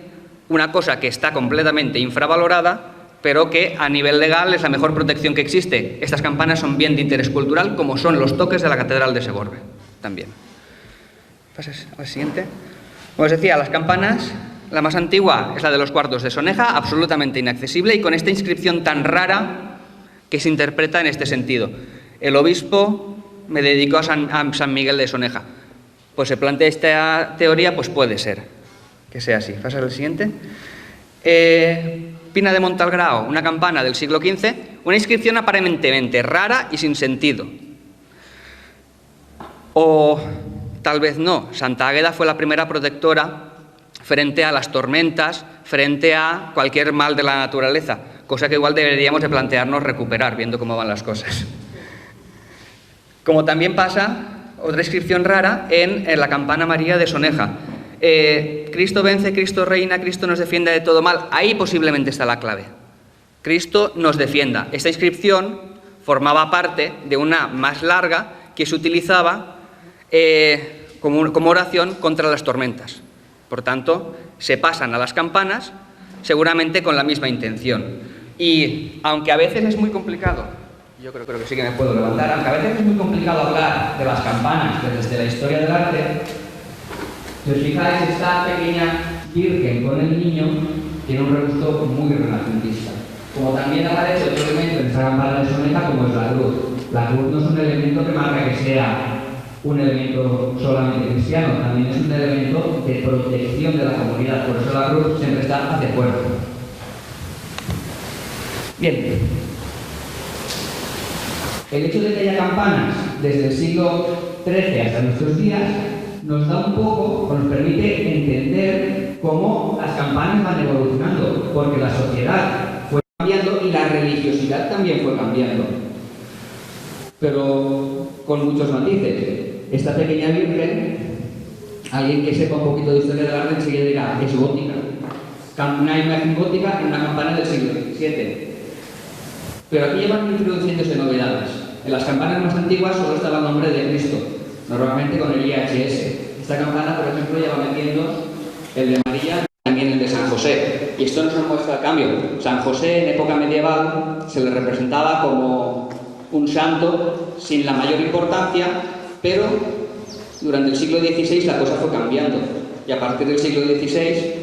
una cosa que está completamente infravalorada, pero que a nivel legal es la mejor protección que existe. Estas campanas son bien de interés cultural, como son los toques de la Catedral de Segorbe, también. ¿Pasas a la siguiente? Como os decía, las campanas, la más antigua es la de los cuartos de Soneja, absolutamente inaccesible y con esta inscripción tan rara que se interpreta en este sentido. El obispo me dedicó a San Miguel de Soneja. Pues se plantea esta teoría, pues puede ser que sea así. ¿Pasa al siguiente? Pina de Montalgrao, una campana del siglo XV, una inscripción aparentemente rara y sin sentido. O tal vez no, Santa Águeda fue la primera protectora frente a las tormentas, frente a cualquier mal de la naturaleza, cosa que igual deberíamos de plantearnos recuperar, viendo cómo van las cosas. Como también pasa, otra inscripción rara en la campana María de Soneja. Cristo vence, Cristo reina, Cristo nos defienda de todo mal. Ahí posiblemente está la clave. Cristo nos defienda. Esta inscripción formaba parte de una más larga que se utilizaba como oración contra las tormentas. Por tanto, se pasan a las campanas seguramente con la misma intención. Y aunque a veces es muy complicado, yo creo que sí que me puedo levantar, aunque a veces es muy complicado hablar de las campanas desde la historia del arte, Si os fijáis, esta pequeña Virgen con el niño tiene un regusto muy renacentista. Como también aparece otro elemento en esta campana de Soneta, como es la cruz. La cruz no es un elemento que marca que sea un elemento solamente cristiano, también es un elemento de protección de la comunidad, por eso la cruz siempre está hacia afuera. Bien. El hecho de que haya campanas desde el siglo XIII hasta nuestros días nos da un poco, o nos permite entender cómo las campanas van evolucionando, porque la sociedad fue cambiando y la religiosidad también fue cambiando, pero con muchos matices. Esta pequeña virgen, alguien que sepa un poquito de historia del arte enseguida dirá, es gótica. Una imagen gótica en una campana del siglo XVII. Pero aquí llevan introduciéndose novedades. En las campanas más antiguas solo estaba el nombre de Cristo, normalmente con el IHS. Esta campana, por ejemplo, ya va metiendo el de María y también el de San José. Y esto nos muestra el cambio. San José, en época medieval, se le representaba como un santo sin la mayor importancia, pero durante el siglo XVI la cosa fue cambiando. Y a partir del siglo XVI,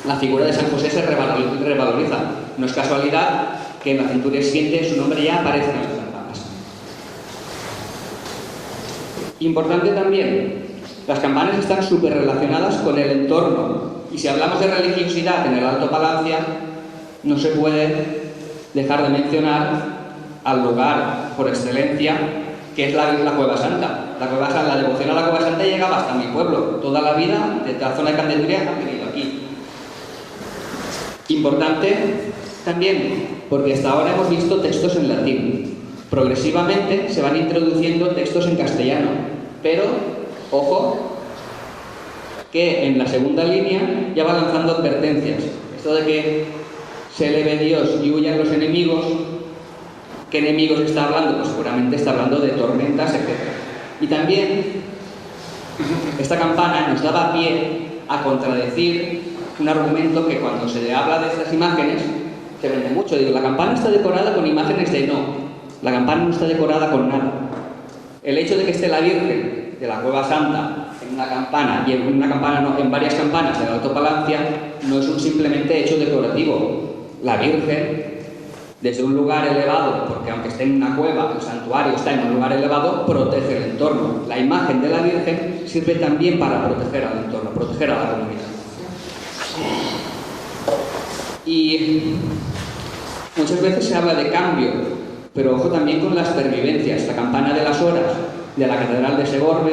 la figura de San José se revaloriza. No es casualidad que en la centuria siguiente su nombre ya aparece en las campanas. Importante también, las campanas están súper relacionadas con el entorno. Y si hablamos de religiosidad en el Alto Palancia, no se puede dejar de mencionar al lugar por excelencia, que es la Cueva Santa. La devoción a la Cueva Santa llegaba hasta mi pueblo. Toda la vida, desde la zona de Candeturia, han venido aquí. Importante también, porque hasta ahora hemos visto textos en latín. Progresivamente se van introduciendo textos en castellano, pero, ojo, que en la segunda línea ya va lanzando advertencias. Esto de que se eleve Dios y huyan los enemigos. ¿Qué enemigos está hablando? Pues seguramente está hablando de tormentas, etc. Y también esta campana nos daba pie a contradecir un argumento que cuando se habla de estas imágenes se vende mucho. Digo, la campana está decorada con imágenes de no. La campana no está decorada con nada. El hecho de que esté la Virgen de la Cueva Santa en una campana y en varias campanas del Alto Palancia no es un simplemente hecho decorativo. La Virgen, desde un lugar elevado, porque aunque esté en una cueva, el santuario está en un lugar elevado, protege el entorno. La imagen de la Virgen sirve también para proteger al entorno, proteger a la comunidad. Y muchas veces se habla de cambio, pero ojo también con las pervivencias. La campana de las horas de la Catedral de Segorbe,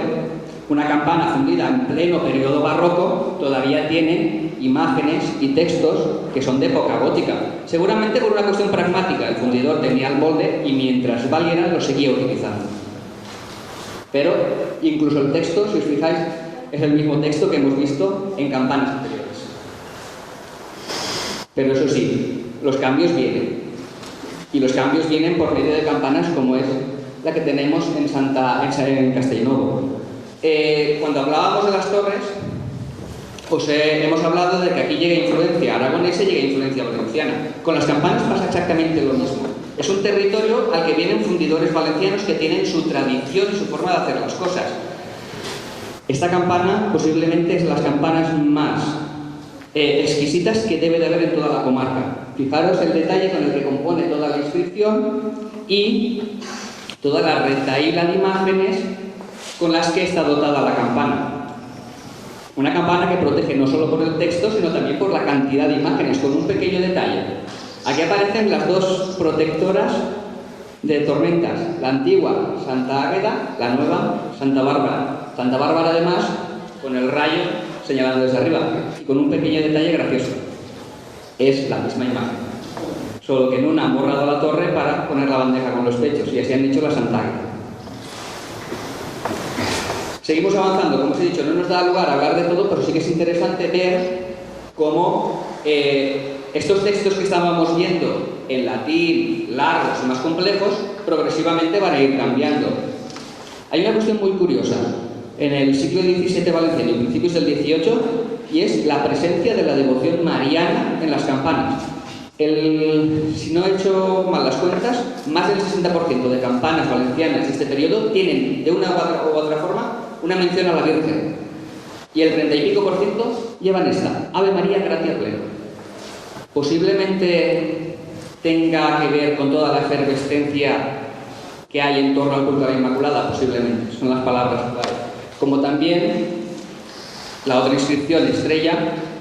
una campana fundida en pleno periodo barroco, todavía tiene imágenes y textos que son de época gótica. Seguramente por una cuestión pragmática, el fundidor tenía el molde y mientras valiera lo seguía utilizando. Pero incluso el texto, si os fijáis, es el mismo texto que hemos visto en campanas anteriores. Pero eso sí, los cambios vienen. Y los cambios vienen por medio de campanas como es la que tenemos en Castellnovo. Cuando hablábamos de las torres, pues hemos hablado de que aquí llega influencia aragonesa y llega influencia valenciana. Con las campanas pasa exactamente lo mismo. Es un territorio al que vienen fundidores valencianos que tienen su tradición y su forma de hacer las cosas. Esta campana posiblemente es de las campanas más exquisitas que debe de haber en toda la comarca. Fijaros el detalle con el que compone toda la inscripción y toda la retahíla de imágenes con las que está dotada la campana. Una campana que protege no solo por el texto, sino también por la cantidad de imágenes, con un pequeño detalle. Aquí aparecen las dos protectoras de tormentas, la antigua Santa Águeda, la nueva Santa Bárbara. Santa Bárbara además con el rayo señalando desde arriba y con un pequeño detalle gracioso. Es la misma imagen, solo que en una han borrado la torre para poner la bandeja con los pechos y así han hecho la Santa Águeda. Seguimos avanzando, como os he dicho, no nos da lugar a hablar de todo, pero sí que es interesante ver cómo estos textos que estábamos viendo en latín, largos y más complejos, progresivamente van a ir cambiando. Hay una cuestión muy curiosa en el siglo XVII valenciano y principios del XVIII, y es la presencia de la devoción mariana en las campanas. Si no he hecho mal las cuentas, más del 60% de campanas valencianas de este periodo tienen, de una u otra forma, una mención a la Virgen. Y el 30 y pico por ciento llevan esta, Ave María, gracia plena. Posiblemente tenga que ver con toda la efervescencia que hay en torno al culto a la Inmaculada, posiblemente, son las palabras clave. Como también la otra inscripción, estrella,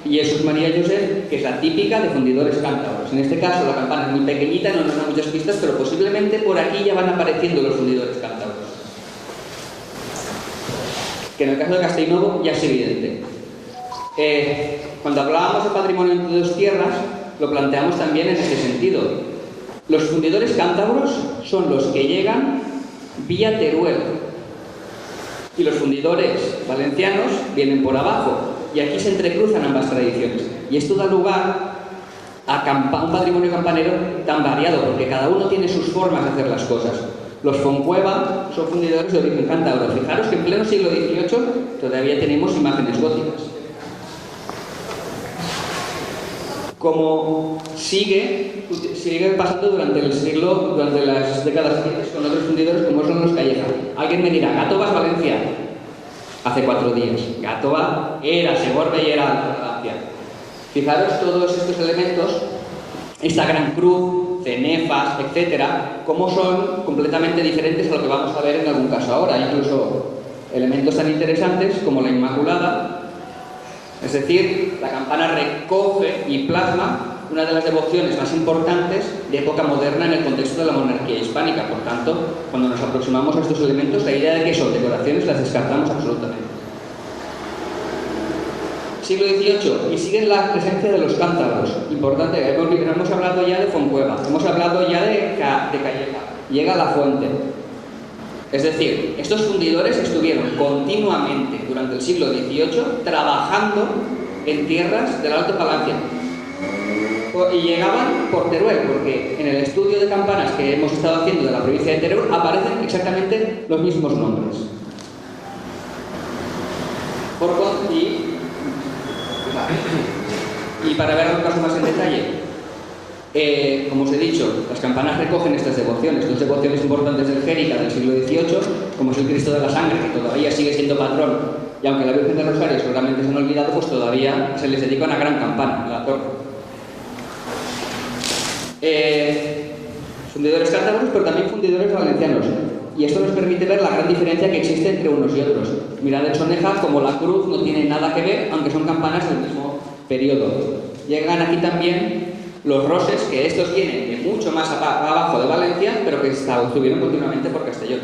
Jesús María Josep, que es la típica de fundidores cántabros. En este caso la campana es muy pequeñita, no nos da muchas pistas, pero posiblemente por aquí ya van apareciendo los fundidores cántabros. Que en el caso de Castellnovo ya es evidente. Cuando hablábamos de patrimonio entre dos tierras, lo planteamos también en este sentido. Los fundidores cántabros son los que llegan vía Teruel y los fundidores valencianos vienen por abajo, y aquí se entrecruzan ambas tradiciones, y esto da lugar a un patrimonio campanero tan variado, porque cada uno tiene sus formas de hacer las cosas. Los Foncueva son fundidores de origen cántabro. Fijaros que en pleno siglo XVIII todavía tenemos imágenes góticas. Como sigue pasando durante las décadas siguientes con otros fundidores como son los Calleja. Alguien me dirá, Gàtova es Valencia. Hace 4 días. Gàtova era Segorbe y era Valencia. Fijaros todos estos elementos, esta gran cruz, cenefas, etcétera, cómo son completamente diferentes a lo que vamos a ver en algún caso ahora. Incluso elementos tan interesantes como la Inmaculada. Es decir, la campana recoge y plasma una de las devociones más importantes de época moderna en el contexto de la monarquía hispánica. Por tanto, cuando nos aproximamos a estos elementos, la idea de que son decoraciones las descartamos absolutamente. Siglo XVIII, y siguen la presencia de los cántabros. Importante, hemos hablado ya de Foncueva, hemos hablado ya de Calleja. Llega la Fuente. Es decir, estos fundidores estuvieron continuamente durante el siglo XVIII trabajando en tierras del Alto Palancia. Y llegaban por Teruel, porque en el estudio de campanas que hemos estado haciendo de la provincia de Teruel aparecen exactamente los mismos nombres. Y para ver algo más en detalle, como os he dicho, las campanas recogen estas devociones, dos devociones importantes del Jérica del siglo XVIII, como es el Cristo de la Sangre, que todavía sigue siendo patrón, y aunque la Virgen del Rosario seguramente se han olvidado, pues todavía se les dedica una gran campana, la torre. Fundidores cántabros, pero también fundidores valencianos, y esto nos permite ver la gran diferencia que existe entre unos y otros. Mirad en Soneja como la cruz no tiene nada que ver, aunque son campanas del mismo periodo. Llegan aquí también los roses, que estos vienen de mucho más abajo de Valencia, pero que estuvieron continuamente por Castellón.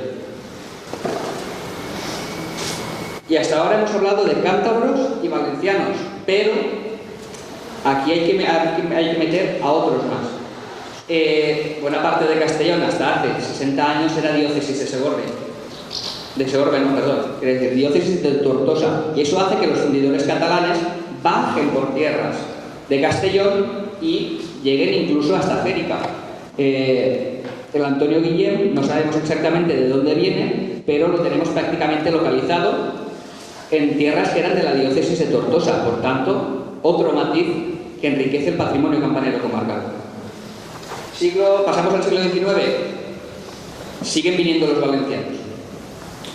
Y hasta ahora hemos hablado de cántabros y valencianos, pero aquí hay que meter a otros más. Buena parte de Castellón hasta hace 60 años era diócesis de Segorbe. Quiere decir diócesis de Tortosa. Y eso hace que los fundidores catalanes bajen por tierras de Castellón y lleguen incluso hasta Jérica. El Antonio Guillem no sabemos exactamente de dónde viene, pero lo tenemos prácticamente localizado en tierras que eran de la diócesis de Tortosa. Por tanto, otro matiz que enriquece el patrimonio campanero comarcal. Pasamos al siglo XIX, siguen viniendo los valencianos.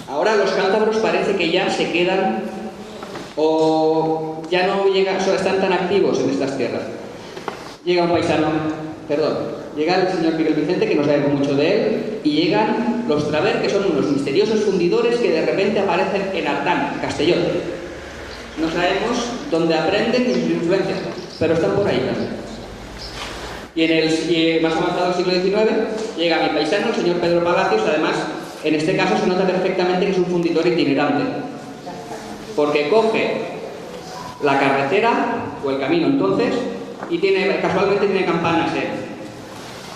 Ahora los cántabros parece que ya se quedan o ya no están tan activos en estas tierras. Llega el señor Miguel Vicente, que no sabemos mucho de él, y llegan los Traver, que son unos misteriosos fundidores que de repente aparecen en Artán, Castellón. No sabemos dónde aprenden ni sus influencias, pero están por ahí también. Y más avanzado el siglo XIX llega mi paisano, el señor Pedro Palacios. Además, en este caso se nota perfectamente que es un fundidor itinerante, porque coge la carretera o el camino entonces y casualmente tiene campanas en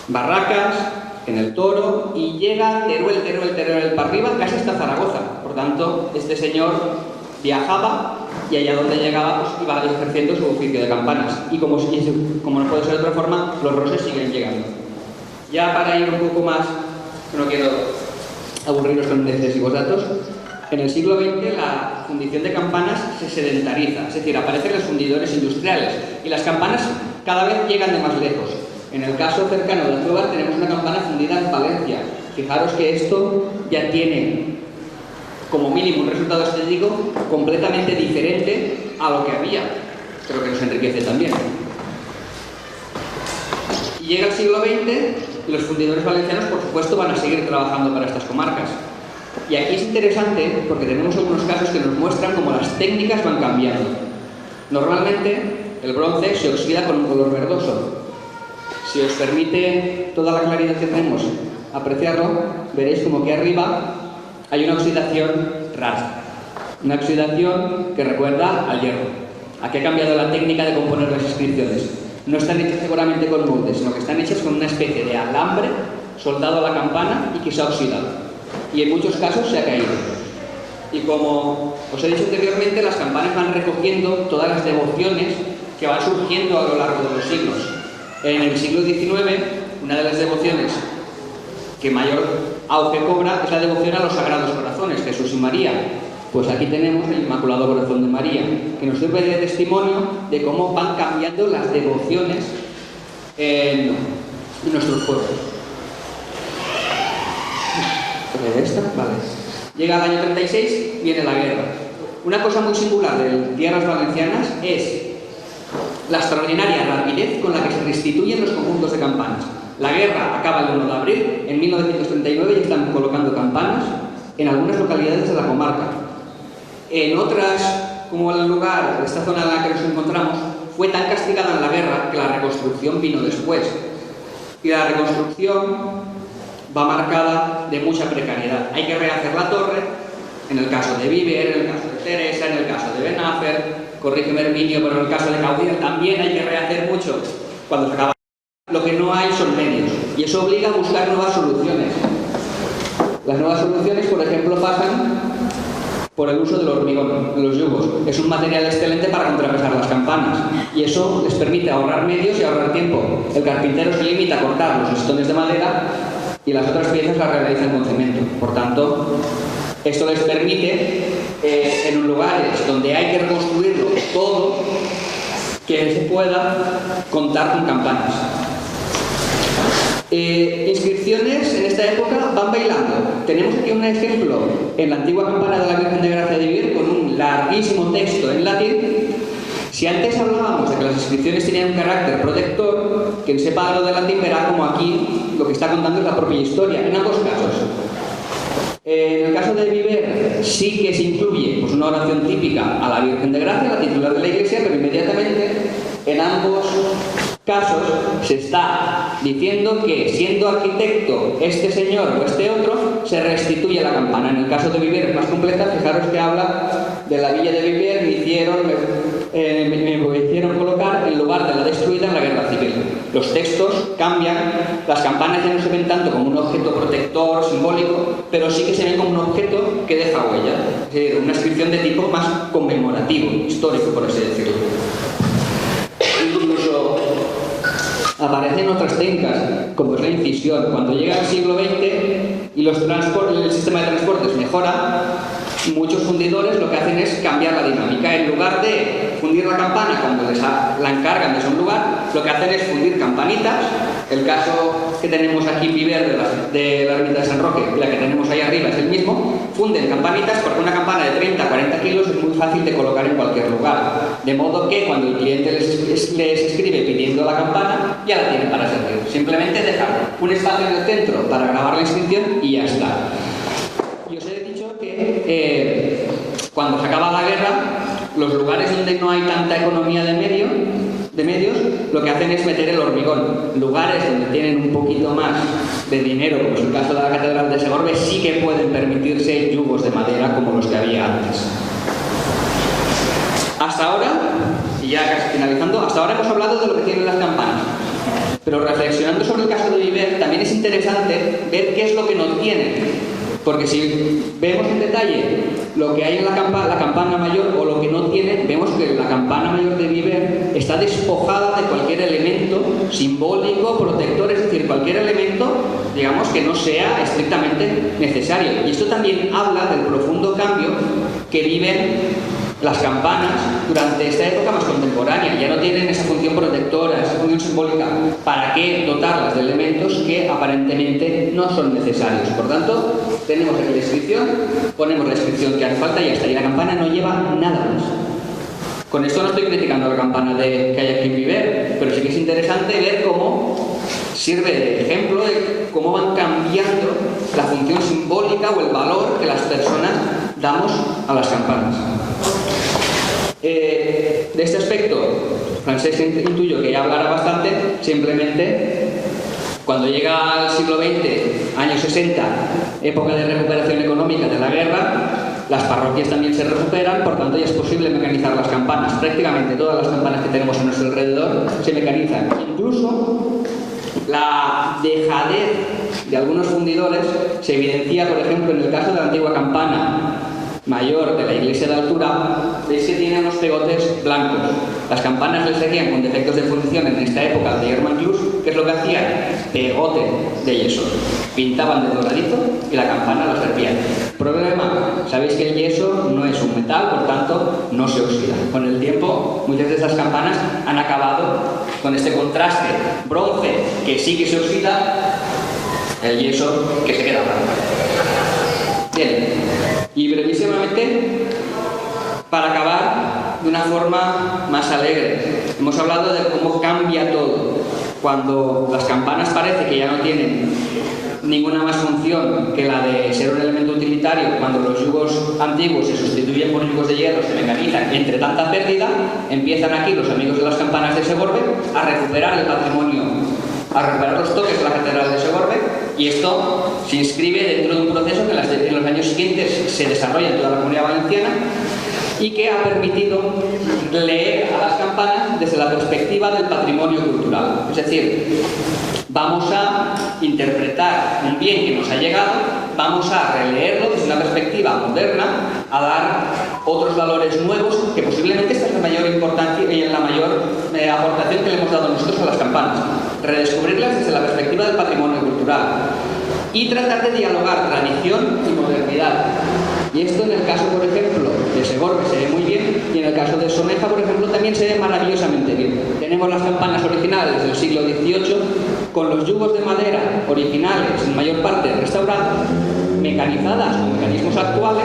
Barracas, en el Toro, y llega Teruel para arriba, casi hasta Zaragoza. Por tanto, este señor viajaba y allá donde llegaba pues iba ejerciendo su oficio de campanas. Y como no puede ser de otra forma, los roses siguen llegando. Ya para ir un poco más, no quiero aburriros con excesivos datos, en el siglo XX la fundición de campanas se sedentariza, es decir, aparecen los fundidores industriales y las campanas cada vez llegan de más lejos. En el caso cercano de Alclóvar tenemos una campana fundida en Valencia. Fijaros que esto ya tiene como mínimo un resultado estético completamente diferente a lo que había. Creo que nos enriquece también. Y llega el siglo XX y los fundidores valencianos, por supuesto, van a seguir trabajando para estas comarcas. Y aquí es interesante porque tenemos algunos casos que nos muestran cómo las técnicas van cambiando. Normalmente el bronce se oxida con un color verdoso. Si os permite toda la claridad que tenemos apreciarlo, veréis como aquí arriba hay una oxidación rara. Una oxidación que recuerda al hierro. Aquí ha cambiado la técnica de componer las inscripciones. No están hechas seguramente con moldes, sino que están hechas con una especie de alambre soldado a la campana y que se ha oxidado. Y en muchos casos se ha caído. Y como os he dicho anteriormente, las campanas van recogiendo todas las devociones que van surgiendo a lo largo de los siglos. En el siglo XIX, una de las devociones que mayor auge cobra es la devoción a los Sagrados Corazones, Jesús y María. Pues aquí tenemos el Inmaculado Corazón de María, que nos sirve de testimonio de cómo van cambiando las devociones en nuestros pueblos. ¿Esta? Vale. Llega el año 36, viene la guerra. Una cosa muy singular de tierras valencianas es la extraordinaria rapidez con la que se restituyen los conjuntos de campanas. La guerra acaba el 1 de abril, en 1939 ya están colocando campanas en algunas localidades de la comarca. En otras, como el lugar, esta zona en la que nos encontramos, fue tan castigada en la guerra que la reconstrucción vino después. Y la reconstrucción va marcada de mucha precariedad. Hay que rehacer la torre, en el caso de Viver, en el caso de Teresa, en el caso de Benáfer, corrígeme Herminio, pero en el caso de Caudiel también hay que rehacer mucho cuando se acaba. Lo que no hay son medios, y eso obliga a buscar nuevas soluciones. Las nuevas soluciones, por ejemplo, pasan por el uso del hormigón, de los yugos. Es un material excelente para contrapesar las campanas, y eso les permite ahorrar medios y ahorrar tiempo. El carpintero se limita a cortar los listones de madera y las otras piezas las realizan con cemento. Por tanto, esto les permite, en lugares donde hay que reconstruirlo todo, que se pueda contar con campanas. Inscripciones en esta época van bailando. Tenemos aquí un ejemplo en la antigua campana de la Virgen de Gracia de Viver con un larguísimo texto en latín. Si antes hablábamos de que las inscripciones tenían un carácter protector, quien sepa algo de latín verá como aquí lo que está contando es la propia historia, en ambos casos. En el caso de Viver sí que se incluye pues, una oración típica a la Virgen de Gracia, la titular de la iglesia, pero inmediatamente en ambos casos se está diciendo que siendo arquitecto este señor o este otro, se restituye la campana. En el caso de Viver es más completa, fijaros que habla de la villa de Viver, me hicieron colocar en lugar de la destruida en la guerra civil. Los textos cambian, las campanas ya no se ven tanto como un objeto protector, simbólico, pero sí que se ven como un objeto que deja huella, es decir, una inscripción de tipo más conmemorativo, histórico, por así decirlo. Incluso aparecen otras técnicas, como es la incisión. Cuando llega el siglo XX y el sistema de transportes mejora, muchos fundidores lo que hacen es cambiar la dinámica. En lugar de fundir la campana cuando les la encargan de un lugar, lo que hacen es fundir campanitas. El caso que tenemos aquí en Viver de la ermita de San Roque y la que tenemos ahí arriba es el mismo. Funden campanitas porque una campana de 30-40 kilos es muy fácil de colocar en cualquier lugar. De modo que cuando el cliente les escribe pidiendo la campana, ya la tienen para servir. Simplemente dejar un espacio en el centro para grabar la inscripción y ya está. Y os he dicho que cuando se acaba la guerra, los lugares donde no hay tanta economía de medios, lo que hacen es meter el hormigón. Lugares donde tienen un poquito más de dinero, como es el caso de la Catedral de Segorbe, sí que pueden permitirse yugos de madera como los que había antes. Hasta ahora, y ya casi finalizando, hasta ahora hemos hablado de lo que tienen las campanas. Pero reflexionando sobre el caso de Viver, también es interesante ver qué es lo que no tienen. Porque si vemos en detalle lo que hay en la campana mayor o lo que no tiene, vemos que la campana mayor de Viver está despojada de cualquier elemento simbólico, protector, es decir, cualquier elemento, digamos, que no sea estrictamente necesario. Y esto también habla del profundo cambio que viven Las campanas, durante esta época más contemporánea, ya no tienen esa función protectora, esa función simbólica. ¿Para qué dotarlas de elementos que aparentemente no son necesarios? Por tanto, tenemos aquí la inscripción, ponemos la inscripción que hace falta y ya está. Y la campana no lleva nada más. Con esto no estoy criticando la campana que hay aquí en Viver, pero sí que es interesante ver cómo sirve de ejemplo de cómo van cambiando la función simbólica o el valor que las personas damos a las campanas. De este aspecto, Francesc intuyo que ya hablará bastante. Simplemente, cuando llega al siglo XX, años 60, época de recuperación económica de la guerra, las parroquias también se recuperan, por tanto ya es posible mecanizar las campanas. Prácticamente todas las campanas que tenemos a nuestro alrededor se mecanizan. Incluso la dejadez de algunos fundidores se evidencia, por ejemplo, en el caso de la antigua campana mayor de la iglesia de altura. Veis que tiene unos pegotes blancos. Las campanas les seguían con defectos de fundición en esta época de Germán Klus. ¿Qué es lo que hacían? Pegote de yeso. Pintaban de doradizo y la campana la servían. Problema, sabéis que el yeso no es un metal, por tanto no se oxida. Con el tiempo, muchas de estas campanas han acabado con este contraste bronce que sí que se oxida, el yeso que se queda blanco. Bien, y brevísimamente, para acabar de una forma más alegre, hemos hablado de cómo cambia todo. Cuando las campanas parece que ya no tienen ninguna más función que la de ser un elemento utilitario, cuando los yugos antiguos se sustituyen por yugos de hierro, se mecanizan, entre tanta pérdida, empiezan aquí los amigos de las campanas de Segorbe a recuperar el patrimonio, a recuperar los toques de la catedral de Segorbe, y esto se inscribe dentro de un proceso que en los años siguientes se desarrolla en toda la Comunidad Valenciana y que ha permitido leer a las campanas desde la perspectiva del patrimonio cultural. Es decir, vamos a interpretar un bien que nos ha llegado, vamos a releerlo desde una perspectiva moderna, a dar otros valores nuevos, que posiblemente esta es la mayor importancia y la mayor aportación que le hemos dado nosotros a las campanas. Redescubrirlas desde la perspectiva del patrimonio cultural y tratar de dialogar tradición y modernidad. Y esto en el caso, por ejemplo, de Segorbe se ve muy bien, y en el caso de Soneja, por ejemplo, también se ve maravillosamente bien. Tenemos las campanas originales del siglo XVIII, con los yugos de madera originales, en mayor parte restaurados, mecanizadas con mecanismos actuales,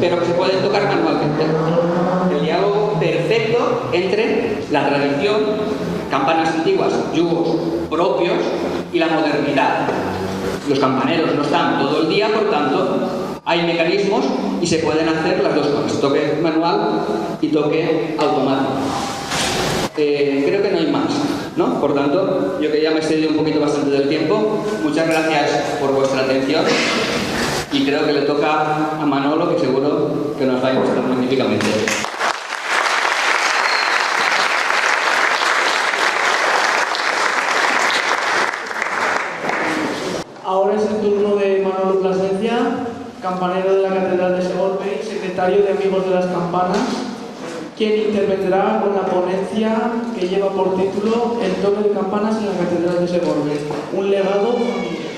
pero que se pueden tocar manualmente. El diálogo perfecto entre la tradición, campanas antiguas, yugos propios, y la modernidad. Los campaneros no están todo el día, por tanto, hay mecanismos y se pueden hacer las dos cosas, toque manual y toque automático. Creo que no hay más, ¿no? Por tanto, yo que ya me he excedido un poquito bastante del tiempo, muchas gracias por vuestra atención y creo que le toca a Manolo, que seguro que nos va a ilustrar magníficamente. Ahora es el turno de Manolo Plasencia, campanero de la Catedral de Segorbe y secretario de Amigos de las Campanas, quien intervendrá con la ponencia que lleva por título El toque de campanas en la Catedral de Segorbe, un legado familiar.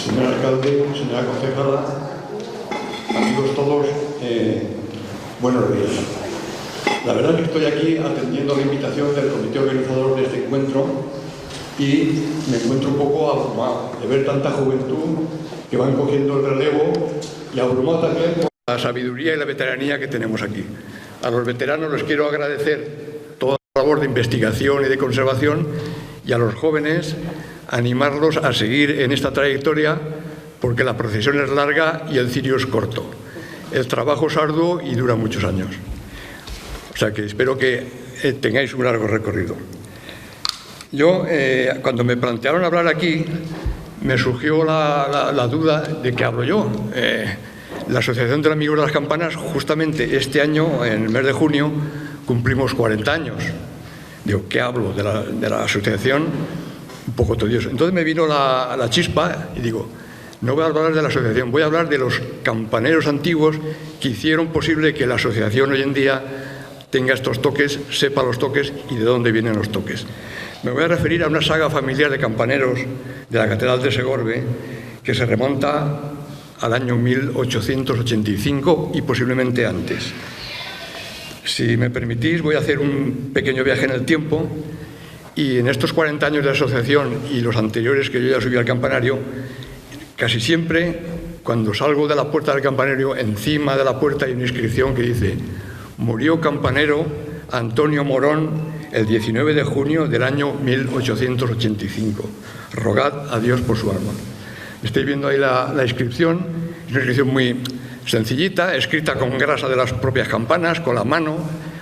Señor alcalde, señora concejala, amigos todos, buenos días. La verdad es que estoy aquí atendiendo la invitación del comité organizador de este encuentro y me encuentro un poco abrumado de ver tanta juventud que van cogiendo el relevo y abrumado también por la sabiduría y la veteranía que tenemos aquí. A los veteranos les quiero agradecer toda la labor de investigación y de conservación y a los jóvenes animarlos a seguir en esta trayectoria porque la procesión es larga y el cirio es corto. El trabajo es arduo y dura muchos años. O sea que espero que tengáis un largo recorrido. Yo, cuando me plantearon hablar aquí, me surgió la duda de qué hablo yo. La Asociación de Amigos de las Campanas, justamente este año, en el mes de junio, cumplimos 40 años. Digo, ¿qué hablo de la asociación? Un poco tedioso. Entonces me vino la chispa y digo, no voy a hablar de la asociación, voy a hablar de los campaneros antiguos que hicieron posible que la asociación hoy en día tenga estos toques, sepa los toques y de dónde vienen los toques. Me voy a referir a una saga familiar de campaneros de la Catedral de Segorbe que se remonta al año 1885 y posiblemente antes. Si me permitís, voy a hacer un pequeño viaje en el tiempo y en estos 40 años de asociación y los anteriores que yo ya subí al campanario, casi siempre, cuando salgo de la puerta del campanario, encima de la puerta hay una inscripción que dice: murió campanero Antonio Morón el 19 de junio del año 1885. Rogad a Dios por su alma. Estáis viendo ahí la inscripción. Es una inscripción muy sencillita, escrita con grasa de las propias campanas, con la mano,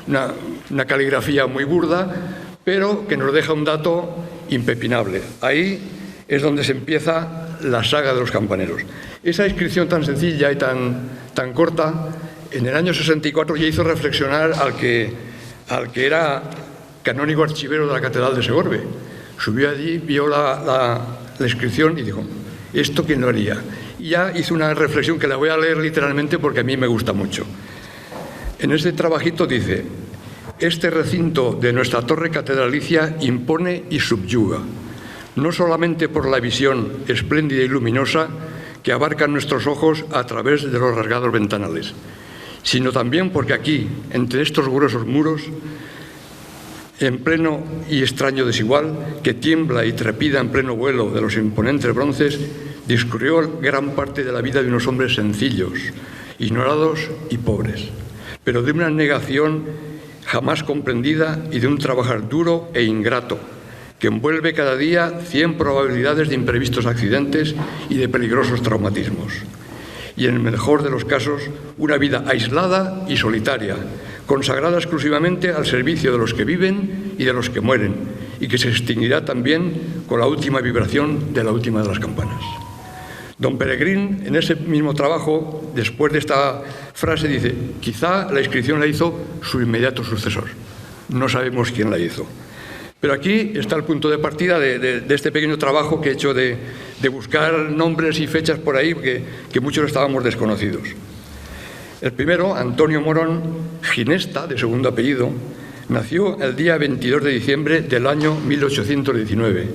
una caligrafía muy burda, pero que nos deja un dato impepinable. Ahí es donde se empieza la saga de los campaneros. Esa inscripción tan sencilla y tan corta, en el año 64 ya hizo reflexionar al que era canónigo archivero de la Catedral de Segorbe. Subió allí, vio la inscripción y dijo: ¿esto quién lo haría? Y ya hizo una reflexión que la voy a leer literalmente porque a mí me gusta mucho. En este trabajito dice: este recinto de nuestra torre catedralicia impone y subyuga, no solamente por la visión espléndida y luminosa que abarcan nuestros ojos a través de los rasgados ventanales, sino también porque aquí, entre estos gruesos muros, en pleno y extraño desigual, que tiembla y trepida en pleno vuelo de los imponentes bronces, discurrió gran parte de la vida de unos hombres sencillos, ignorados y pobres, pero de una negación jamás comprendida y de un trabajar duro e ingrato, que envuelve cada día 100 probabilidades de imprevistos accidentes y de peligrosos traumatismos. Y en el mejor de los casos, una vida aislada y solitaria, consagrada exclusivamente al servicio de los que viven y de los que mueren, y que se extinguirá también con la última vibración de la última de las campanas. Don Peregrín, en ese mismo trabajo, después de esta frase, dice: quizá la inscripción la hizo su inmediato sucesor. No sabemos quién la hizo. Pero aquí está el punto de partida de este pequeño trabajo que he hecho de buscar nombres y fechas por ahí, que muchos estábamos desconocidos. El primero, Antonio Morón, ginesta, de segundo apellido, nació el día 22 de diciembre del año 1819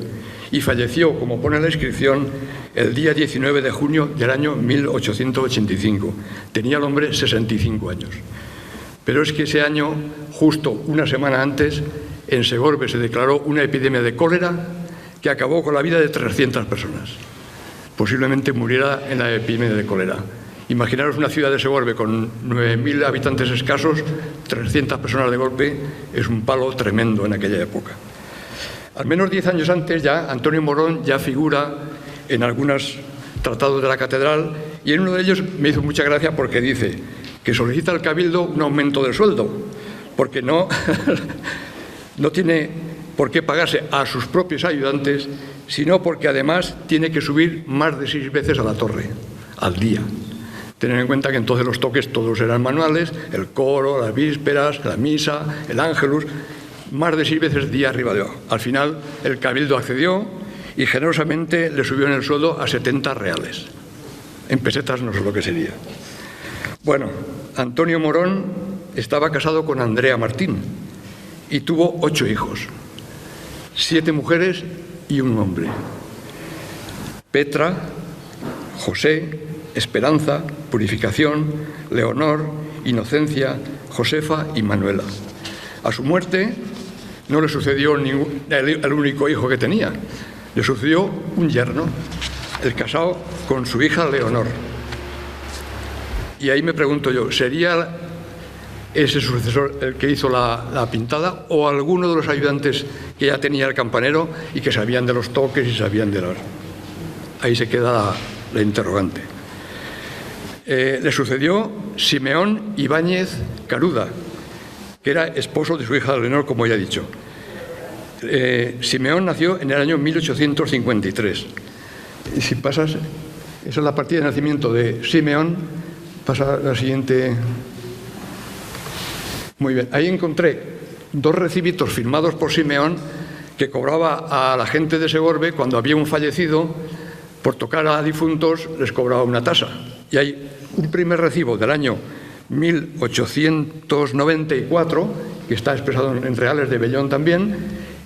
y falleció, como pone la inscripción, el día 19 de junio del año 1885. Tenía el hombre 65 años. Pero es que ese año, justo una semana antes, en Segorbe se declaró una epidemia de cólera que acabó con la vida de 300 personas. Posiblemente muriera en la epidemia de cólera. Imaginaros una ciudad de Segorbe con 9.000 habitantes escasos, 300 personas de golpe, es un palo tremendo en aquella época. Al menos 10 años antes ya, Antonio Morón ya figura en algunos tratados de la catedral y en uno de ellos me hizo mucha gracia porque dice que solicita al cabildo un aumento del sueldo, porque no tiene por qué pagarse a sus propios ayudantes, sino porque además tiene que subir más de 6 veces a la torre, al día. Tener en cuenta que entonces los toques todos eran manuales, el coro, las vísperas, la misa, el ángelus, más de 6 veces día arriba de abajo. Al final el cabildo accedió y generosamente le subió en el sueldo a 70 reales. En pesetas no sé lo que sería. Bueno, Antonio Morón estaba casado con Andrea Martín y tuvo 8 hijos, 7 mujeres y un hombre: Petra, José, Esperanza, Purificación, Leonor, Inocencia, Josefa y Manuela. A su muerte no le sucedió el único hijo que tenía, le sucedió un yerno, el casado con su hija Leonor. Y ahí me pregunto yo, ¿sería ese sucesor el que hizo la pintada o alguno de los ayudantes que ya tenía el campanero y que sabían de los toques y sabían de las... Ahí se queda la interrogante. Le sucedió Simeón Ibáñez Caruda, que era esposo de su hija Leonor, como ya he dicho. Simeón nació en el año 1853. Y si pasas, esa es la partida de nacimiento de Simeón, pasa la siguiente. Muy bien, ahí encontré 2 recibitos firmados por Simeón que cobraba a la gente de Segorbe cuando había un fallecido, por tocar a difuntos les cobraba una tasa. Y hay un primer recibo del año 1894, que está expresado en reales de Bellón también,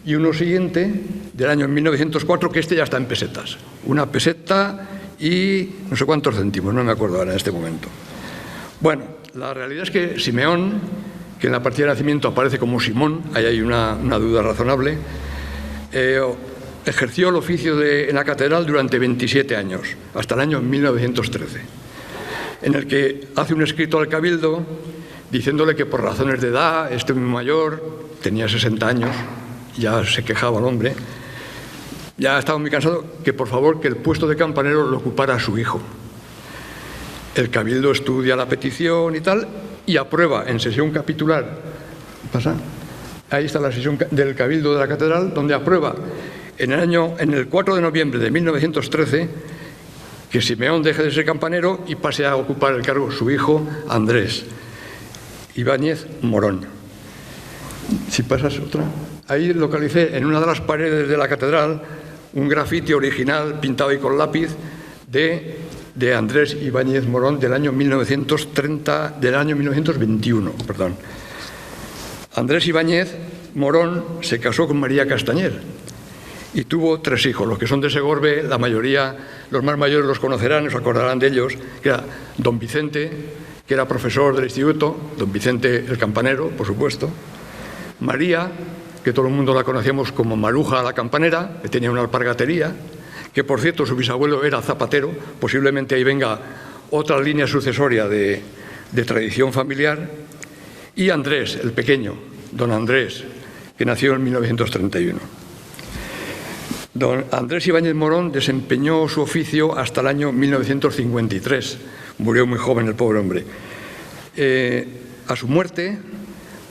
y uno siguiente del año 1904, que este ya está en pesetas. Una peseta y no sé cuántos céntimos, no me acuerdo ahora en este momento. Bueno, la realidad es que Simeón, que en la partida de nacimiento aparece como Simón, ahí hay una duda razonable, ejerció el oficio en la catedral durante 27 años, hasta el año 1913, en el que hace un escrito al cabildo diciéndole que por razones de edad, este muy mayor, tenía 60 años, ya se quejaba el hombre, ya estaba muy cansado, que por favor que el puesto de campanero lo ocupara su hijo. El cabildo estudia la petición y tal, y aprueba en sesión capitular, ¿pasa? Ahí está la sesión del cabildo de la catedral, donde aprueba en el 4 de noviembre de 1913 que Simeón deje de ser campanero y pase a ocupar el cargo su hijo Andrés Ibáñez Morón. Si pasas otra. Ahí localicé en una de las paredes de la catedral un grafiti original pintado ahí con lápiz de Andrés Ibáñez Morón del año 1921, perdón. Andrés Ibáñez Morón se casó con María Castañer y tuvo 3 hijos. Los que son de Segorbe, la mayoría, los más mayores los conocerán, os acordarán de ellos, que era don Vicente, que era profesor del instituto, don Vicente el campanero, por supuesto, María, que todo el mundo la conocíamos como Maruja la campanera, que tenía una alpargatería, que por cierto su bisabuelo era zapatero, posiblemente ahí venga otra línea sucesoria de tradición familiar, y Andrés, el pequeño, don Andrés, que nació en 1931. Don Andrés Ibáñez Morón desempeñó su oficio hasta el año 1953, murió muy joven el pobre hombre. A su muerte,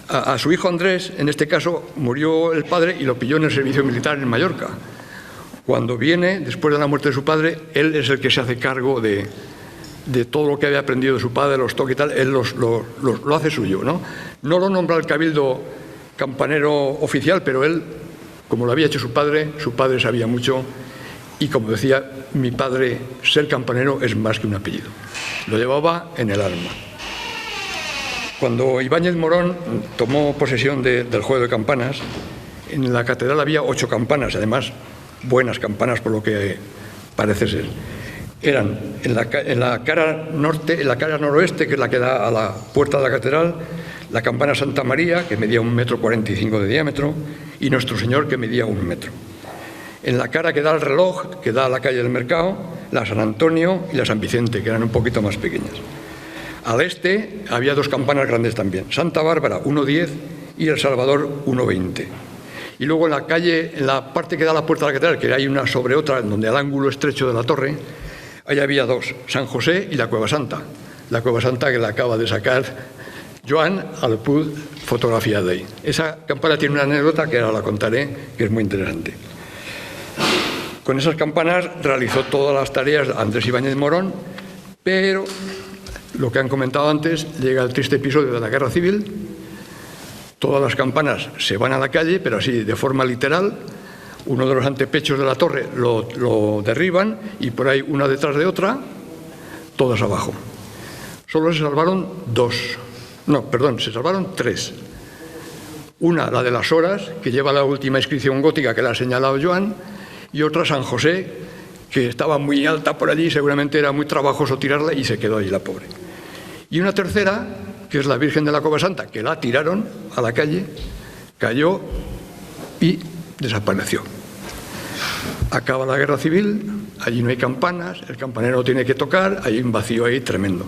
a su hijo Andrés, en este caso, murió el padre y lo pilló en el servicio militar en Mallorca. Cuando viene, después de la muerte de su padre, él es el que se hace cargo de todo lo que había aprendido de su padre, los toques y tal, él lo hace suyo, ¿no? No lo nombra el cabildo campanero oficial, pero él, como lo había hecho su padre sabía mucho y, como decía mi padre, ser campanero es más que un apellido. Lo llevaba en el alma. Cuando Ibáñez Morón tomó posesión del juego de campanas, en la catedral había 8 campanas, además buenas campanas por lo que parece ser. Eran en la cara norte, en la cara noroeste, que es la que da a la puerta de la catedral, la campana Santa María, que medía 1,45 m de diámetro, y Nuestro Señor, que medía 1 metro. En la cara que da al reloj, que da a la calle del Mercado, la San Antonio y la San Vicente, que eran un poquito más pequeñas. Al este había 2 campanas grandes también, Santa Bárbara 1,10 y El Salvador 1,20. Y luego en la calle, en la parte que da a la puerta de la catedral, que hay una sobre otra, donde al ángulo estrecho de la torre, ahí había 2, San José y la Cueva Santa. La Cueva Santa que la acaba de sacar Joan Alpud, fotografía de ahí. Esa campana tiene una anécdota que ahora la contaré, que es muy interesante. Con esas campanas realizó todas las tareas Andrés Ibáñez Morón, pero lo que han comentado antes, llega el triste episodio de la Guerra Civil. Todas las campanas se van a la calle, pero así de forma literal. Uno de los antepechos de la torre lo derriban y por ahí una detrás de otra, todas abajo. Solo se salvaron 3. Una, la de las Horas, que lleva la última inscripción gótica que la ha señalado Joan, y otra San José, que estaba muy alta por allí, seguramente era muy trabajoso tirarla y se quedó allí la pobre. Y una tercera, que es la Virgen de la Cueva Santa, que la tiraron a la calle, cayó y desapareció. Acaba la Guerra Civil, allí no hay campanas, el campanero tiene que tocar, hay un vacío ahí tremendo.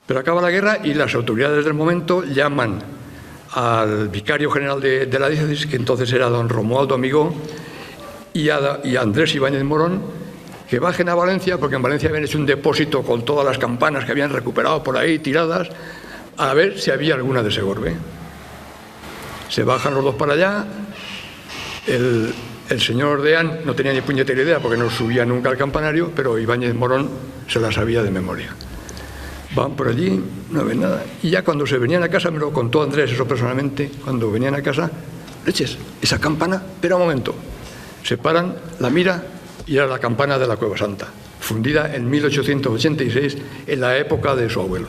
Pero acaba la guerra y las autoridades del momento llaman al vicario general de la diócesis, que entonces era don Romualdo Amigó, y a Andrés Ibáñez Morón, que bajen a Valencia, porque en Valencia habían hecho un depósito con todas las campanas que habían recuperado por ahí tiradas, a ver si había alguna de Segorbe. Se bajan los 2 para allá. El señor Deán no tenía ni puñetera idea porque no subía nunca al campanario, pero Ibáñez Morón se la sabía de memoria. Van por allí, no ven nada. Y ya cuando se venían a casa, me lo contó Andrés eso personalmente, cuando venían a casa, leches, esa campana, espera un momento. Se paran, la mira y era la campana de la Cueva Santa, fundida en 1886, en la época de su abuelo.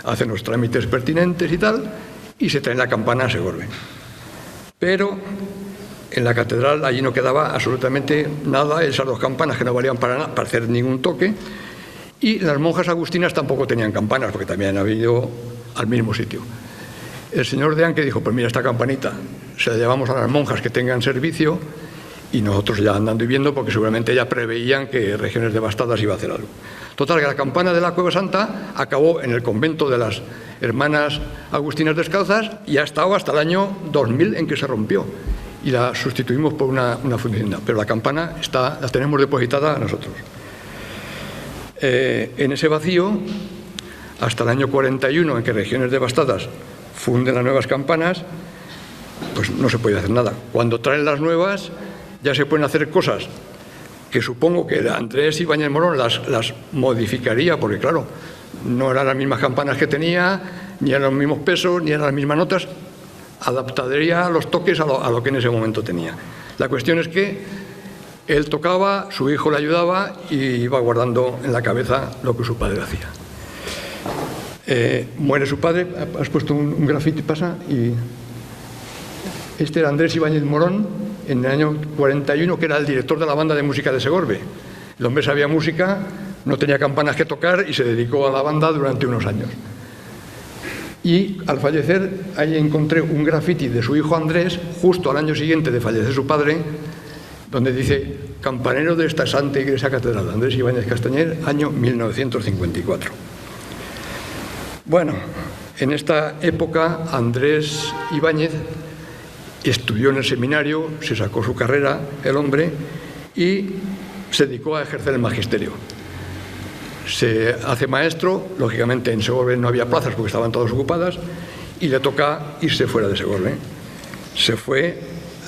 Hacen los trámites pertinentes y tal, y se traen la campana a Segorbe. Pero En la catedral allí no quedaba absolutamente nada, esas 2 campanas que no valían para nada, para hacer ningún toque, y las monjas agustinas tampoco tenían campanas, porque también han venido al mismo sitio. El señor de Anque dijo, pues mira, esta campanita se la llevamos a las monjas que tengan servicio, y nosotros ya andando y viendo, porque seguramente ya preveían que Regiones Devastadas iba a hacer algo. Total, que la campana de la Cueva Santa acabó en el convento de las Hermanas Agustinas Descalzas y ha estado hasta el año 2000 en que se rompió. Y la sustituimos por una funcionalidad, pero la campana la tenemos depositada a nosotros. En ese vacío, hasta el año 41, en que Regiones Devastadas funden las nuevas campanas, pues no se puede hacer nada. Cuando traen las nuevas, ya se pueden hacer cosas que supongo que Andrés Ibáñez Morón las modificaría, porque claro, no eran las mismas campanas que tenía, ni eran los mismos pesos, ni eran las mismas notas. Adaptaría los toques a lo que en ese momento tenía. La cuestión es que él tocaba, su hijo le ayudaba y iba guardando en la cabeza lo que su padre hacía. Muere su padre, has puesto un grafiti, pasa, y este era Andrés Ibáñez Morón en el año 41, que era el director de la banda de música de Segorbe. El hombre sabía música, no tenía campanas que tocar y se dedicó a la banda durante unos años. Y al fallecer, ahí encontré un grafiti de su hijo Andrés, justo al año siguiente de fallecer su padre, donde dice: campanero de esta santa iglesia catedral, Andrés Ibáñez Castañer, año 1954. Bueno, en esta época Andrés Ibáñez estudió en el seminario, se sacó su carrera, el hombre, y se dedicó a ejercer el magisterio. Se hace maestro, lógicamente en Segorbe no había plazas porque estaban todas ocupadas, y le toca irse fuera de Segorbe. Se fue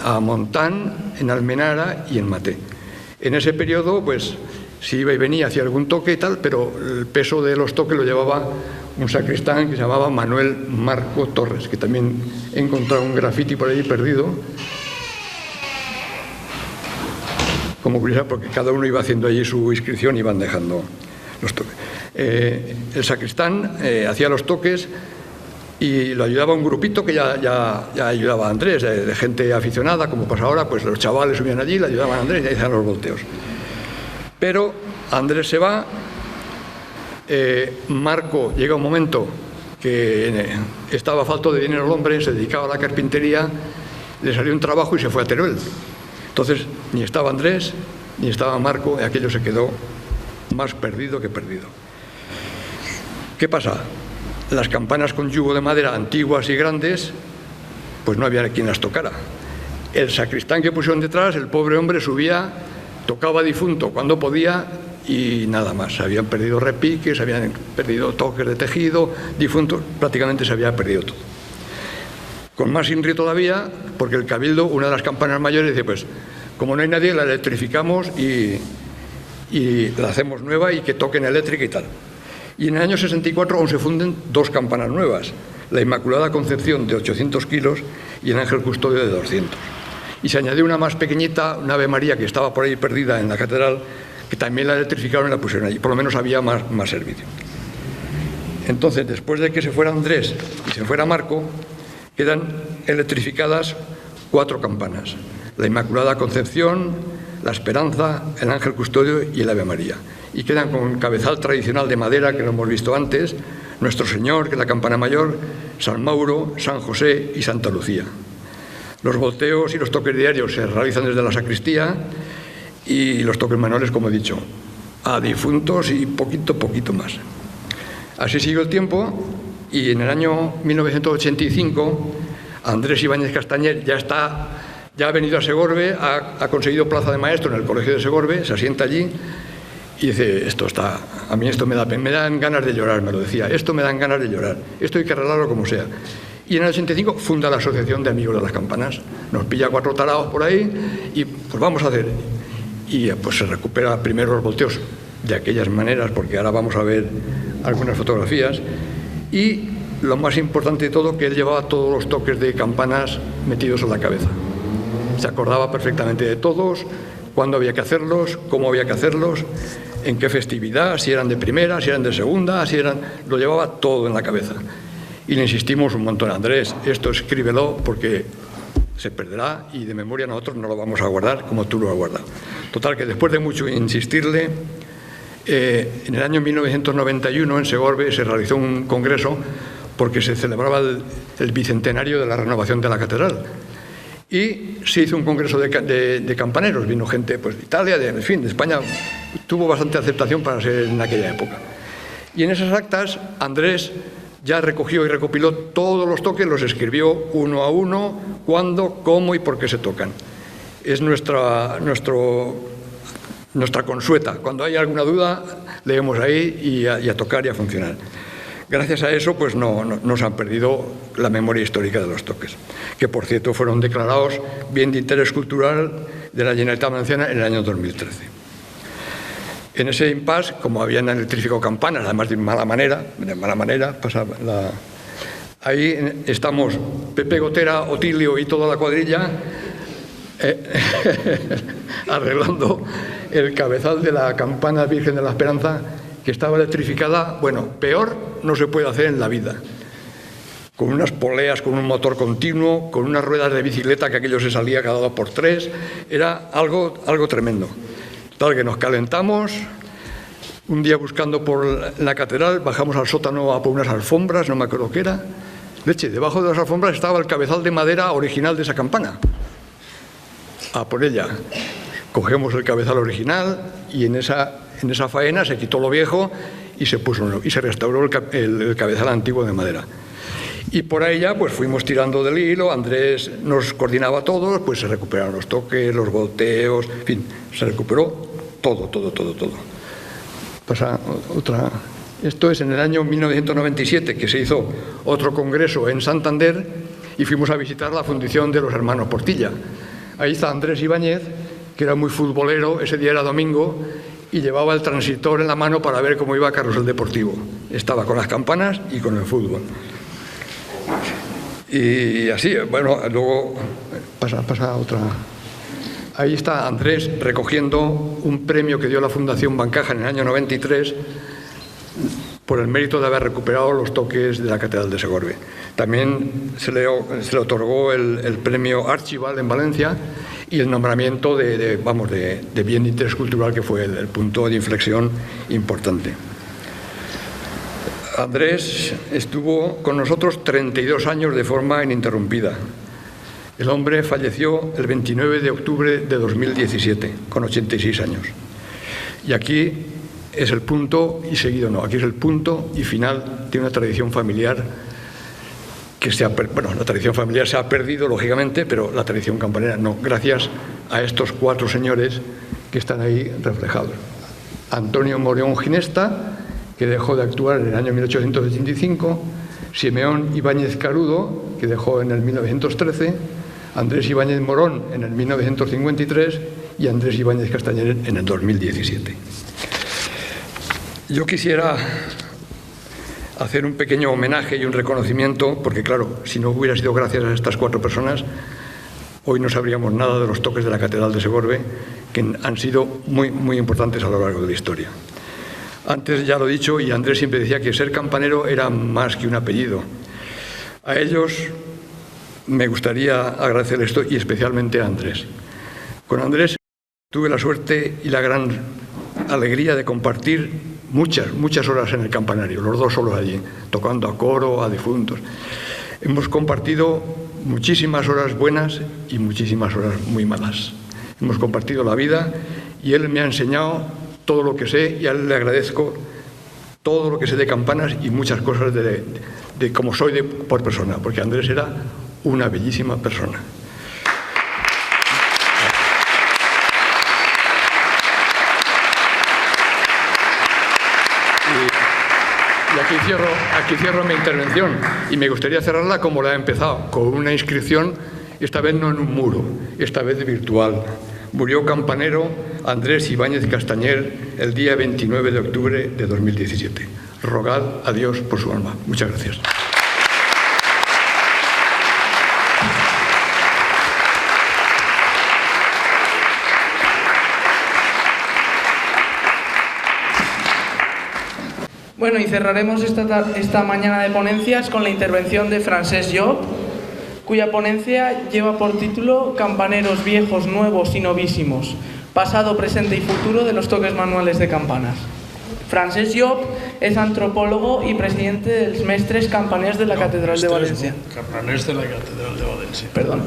a Montán, en Almenara y en Maté. En ese periodo, pues, sí iba y venía, hacía algún toque y tal, pero el peso de los toques lo llevaba un sacristán que se llamaba Manuel Marco Torres, que también he encontrado un grafiti por ahí perdido, como curiosidad, porque cada uno iba haciendo allí su inscripción y iban dejando los toques. El sacristán hacía los toques y lo ayudaba un grupito que ya ayudaba a Andrés, de gente aficionada, como pasa ahora, pues los chavales subían allí, le ayudaban a Andrés y ahí hacían los volteos. Pero Andrés se va, Marco llega un momento que estaba falto de dinero el hombre, se dedicaba a la carpintería, le salió un trabajo y se fue a Teruel. Entonces ni estaba Andrés, ni estaba Marco, y aquello se quedó más perdido que perdido. ¿Qué pasa? Las campanas con yugo de madera antiguas y grandes, pues no había quien las tocara. El sacristán que pusieron detrás, el pobre hombre subía, tocaba difunto cuando podía y nada más. Se habían perdido repiques, se habían perdido toques de tejido, difuntos, prácticamente se había perdido todo. Con más INRI todavía, porque el Cabildo, una de las campanas mayores, dice, pues, como no hay nadie, la electrificamos y la hacemos nueva y que toquen eléctrica y tal. Y en el año 64 aún se funden 2 campanas nuevas, la Inmaculada Concepción de 800 kilos y el Ángel Custodio de 200. Y se añadió una más pequeñita, una Ave María que estaba por ahí perdida en la catedral, que también la electrificaron y la pusieron allí, por lo menos había más servicio. Entonces, después de que se fuera Andrés y se fuera Marco, quedan electrificadas 4 campanas, la Inmaculada Concepción, la Esperanza, el Ángel Custodio y el Ave María. Y quedan con cabezal tradicional de madera, que lo hemos visto antes, Nuestro Señor, que es la campana mayor, San Mauro, San José y Santa Lucía. Los volteos y los toques diarios se realizan desde la sacristía y los toques manuales, como he dicho, a difuntos y poquito más. Así siguió el tiempo y en el año 1985 Andrés Ibáñez Castañer ya ha venido a Segorbe, ha conseguido plaza de maestro en el colegio de Segorbe, se asienta allí y dice, a mí esto me dan ganas de llorar, me lo decía, esto me dan ganas de llorar, esto hay que arreglarlo como sea. Y en el 85 funda la Asociación de Amigos de las Campanas, nos pilla 4 tarados por ahí y pues vamos a hacer. Y pues se recupera primero los volteos de aquellas maneras, porque ahora vamos a ver algunas fotografías, y lo más importante de todo, que él llevaba todos los toques de campanas metidos en la cabeza. Se acordaba perfectamente de todos, cuándo había que hacerlos, cómo había que hacerlos, en qué festividad, si eran de primera, si eran de segunda, lo llevaba todo en la cabeza. Y le insistimos un montón, Andrés, esto escríbelo porque se perderá y de memoria nosotros no lo vamos a guardar como tú lo has guardado. Total, que después de mucho insistirle, en el año 1991 en Segorbe se realizó un congreso porque se celebraba el bicentenario de la renovación de la catedral. Y se hizo un congreso de campaneros, vino gente pues, de Italia, en fin, de España, tuvo bastante aceptación para ser en aquella época. Y en esas actas Andrés ya recogió y recopiló todos los toques, los escribió uno a uno, cuándo, cómo y por qué se tocan. Es nuestra consueta. Cuando hay alguna duda, leemos ahí y a tocar y a funcionar. Gracias a eso, pues no se han perdido la memoria histórica de los toques, que por cierto fueron declarados bien de interés cultural de la Generalitat Valenciana en el año 2013. En ese impasse, como habían electrificado campanas, además de mala manera, pasaba ahí estamos Pepe Gotera, Otilio y toda la cuadrilla arreglando el cabezal de la campana Virgen de la Esperanza, que estaba electrificada. Bueno, peor no se puede hacer en la vida. Con unas poleas, con un motor continuo, con unas ruedas de bicicleta que aquello se salía cada 2 por 3, era algo tremendo. Tal que nos calentamos, un día buscando por la catedral, bajamos al sótano a por unas alfombras, no me acuerdo qué era. Leche, debajo de las alfombras estaba el cabezal de madera original de esa campana. A por ella. Cogemos el cabezal original y en esa faena se quitó lo viejo y se puso nuevo, y se restauró el cabezal antiguo de madera. Y por ahí ya pues fuimos tirando del hilo, Andrés nos coordinaba a todos, pues se recuperaron los toques, los volteos, en fin, se recuperó todo. Pasa otra. Esto es en el año 1997, que se hizo otro congreso en Santander y fuimos a visitar la fundición de los hermanos Portilla. Ahí está Andrés Ibáñez, que era muy futbolero, ese día era domingo, y llevaba el transistor en la mano para ver cómo iba Carrusel Deportivo. Estaba con las campanas y con el fútbol. Y así, bueno, luego pasa otra. Ahí está Andrés recogiendo un premio que dio la Fundación Bancaja en el año 93 por el mérito de haber recuperado los toques de la Catedral de Segorbe. También se le otorgó el premio Archival en Valencia y el nombramiento de bien de interés cultural, que fue el punto de inflexión importante. Andrés estuvo con nosotros 32 años de forma ininterrumpida. El hombre falleció el 29 de octubre de 2017, con 86 años. Y aquí es el punto y seguido no, aquí es el punto y final de una tradición familiar que la tradición familiar se ha perdido, lógicamente, pero la tradición campanera no, gracias a estos 4 señores que están ahí reflejados. Antonio Moreón Ginesta, que dejó de actuar en el año 1885, Simeón Ibáñez Carudo, que dejó en el 1913, Andrés Ibáñez Morón en el 1953 y Andrés Ibáñez Castañer en el 2017. Yo quisiera hacer un pequeño homenaje y un reconocimiento, porque claro, si no hubiera sido gracias a estas 4 personas, hoy no sabríamos nada de los toques de la Catedral de Segorbe, que han sido muy importantes a lo largo de la historia. Antes ya lo he dicho, y Andrés siempre decía que ser campanero era más que un apellido. A ellos me gustaría agradecer esto, y especialmente a Andrés. Con Andrés tuve la suerte y la gran alegría de compartir muchas horas en el campanario, los 2 solos allí, tocando a coro, a difuntos. Hemos compartido muchísimas horas buenas y muchísimas horas muy malas. Hemos compartido la vida y él me ha enseñado todo lo que sé, y a él le agradezco todo lo que sé de campanas y muchas cosas de cómo soy por persona, porque Andrés era una bellísima persona. Y aquí cierro mi intervención, y me gustaría cerrarla como la he empezado, con una inscripción, esta vez no en un muro, esta vez virtual. Murió campanero Andrés Ibáñez Castañer el día 29 de octubre de 2017. Rogad a Dios por su alma. Muchas gracias. Bueno, y cerraremos esta mañana de ponencias con la intervención de Francesc Job, cuya ponencia lleva por título Campaneros viejos, nuevos y novísimos, pasado, presente y futuro de los toques manuales de campanas. Francesc Llop és antropòlogo i president dels mestres campaners de la Catedral de València. Campaners de la Catedral de Valencia. Perdón.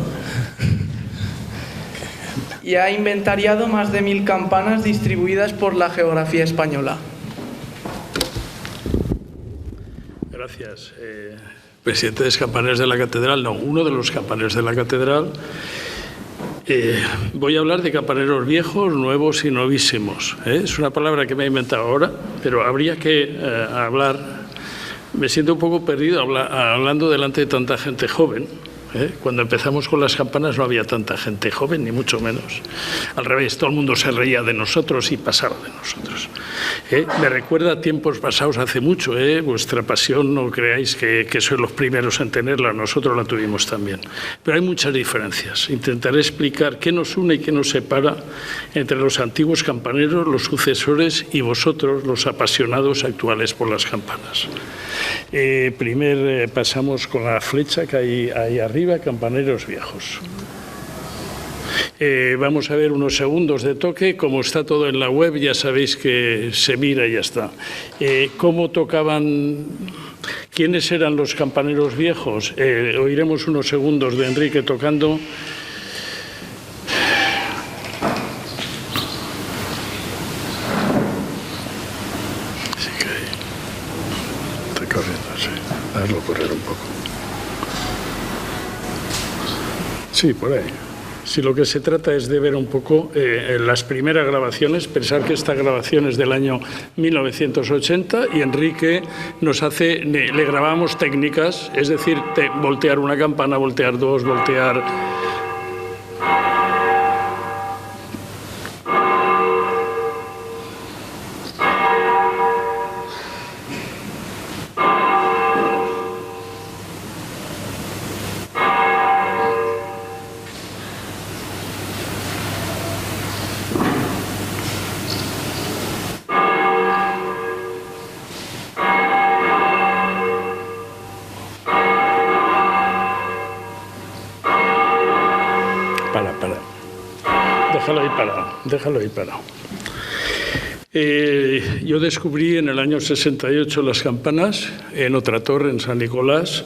Y ha inventariado más de 1000 campanas distribuidas por la geografía española. Gracias. Presidente de los campaneros de la Catedral, no, uno de los campaneros de la Catedral. Voy a hablar de campaneros viejos, nuevos y novísimos. Es una palabra que me he inventado ahora, pero habría que hablar. Me siento un poco perdido hablando delante de tanta gente joven. Cuando empezamos con las campanas no había tanta gente joven, ni mucho menos. Al revés, todo el mundo se reía de nosotros y pasaba de nosotros. Me recuerda a tiempos pasados hace mucho. Vuestra pasión, no creáis que sois los primeros en tenerla, nosotros la tuvimos también. Pero hay muchas diferencias. Intentaré explicar qué nos une y qué nos separa entre los antiguos campaneros, los sucesores y vosotros, los apasionados actuales por las campanas. Primero pasamos con la flecha que hay ahí arriba. Campaneros viejos. Vamos a ver unos segundos de toque. Como está todo en la web, ya sabéis que se mira y ya está. ¿Cómo tocaban? ¿Quiénes eran los campaneros viejos? Oiremos unos segundos de Enrique tocando. Sí que está corriendo, sí. Hazlo correr un poco. Sí, por ahí. Si lo que se trata es de ver un poco las primeras grabaciones, pensar que esta grabación es del año 1980 y Enrique nos hace, le grabamos técnicas, es decir, voltear una campana, voltear dos, voltear... Déjalo ahí parado. Yo descubrí en el año 68 las campanas en otra torre, en San Nicolás,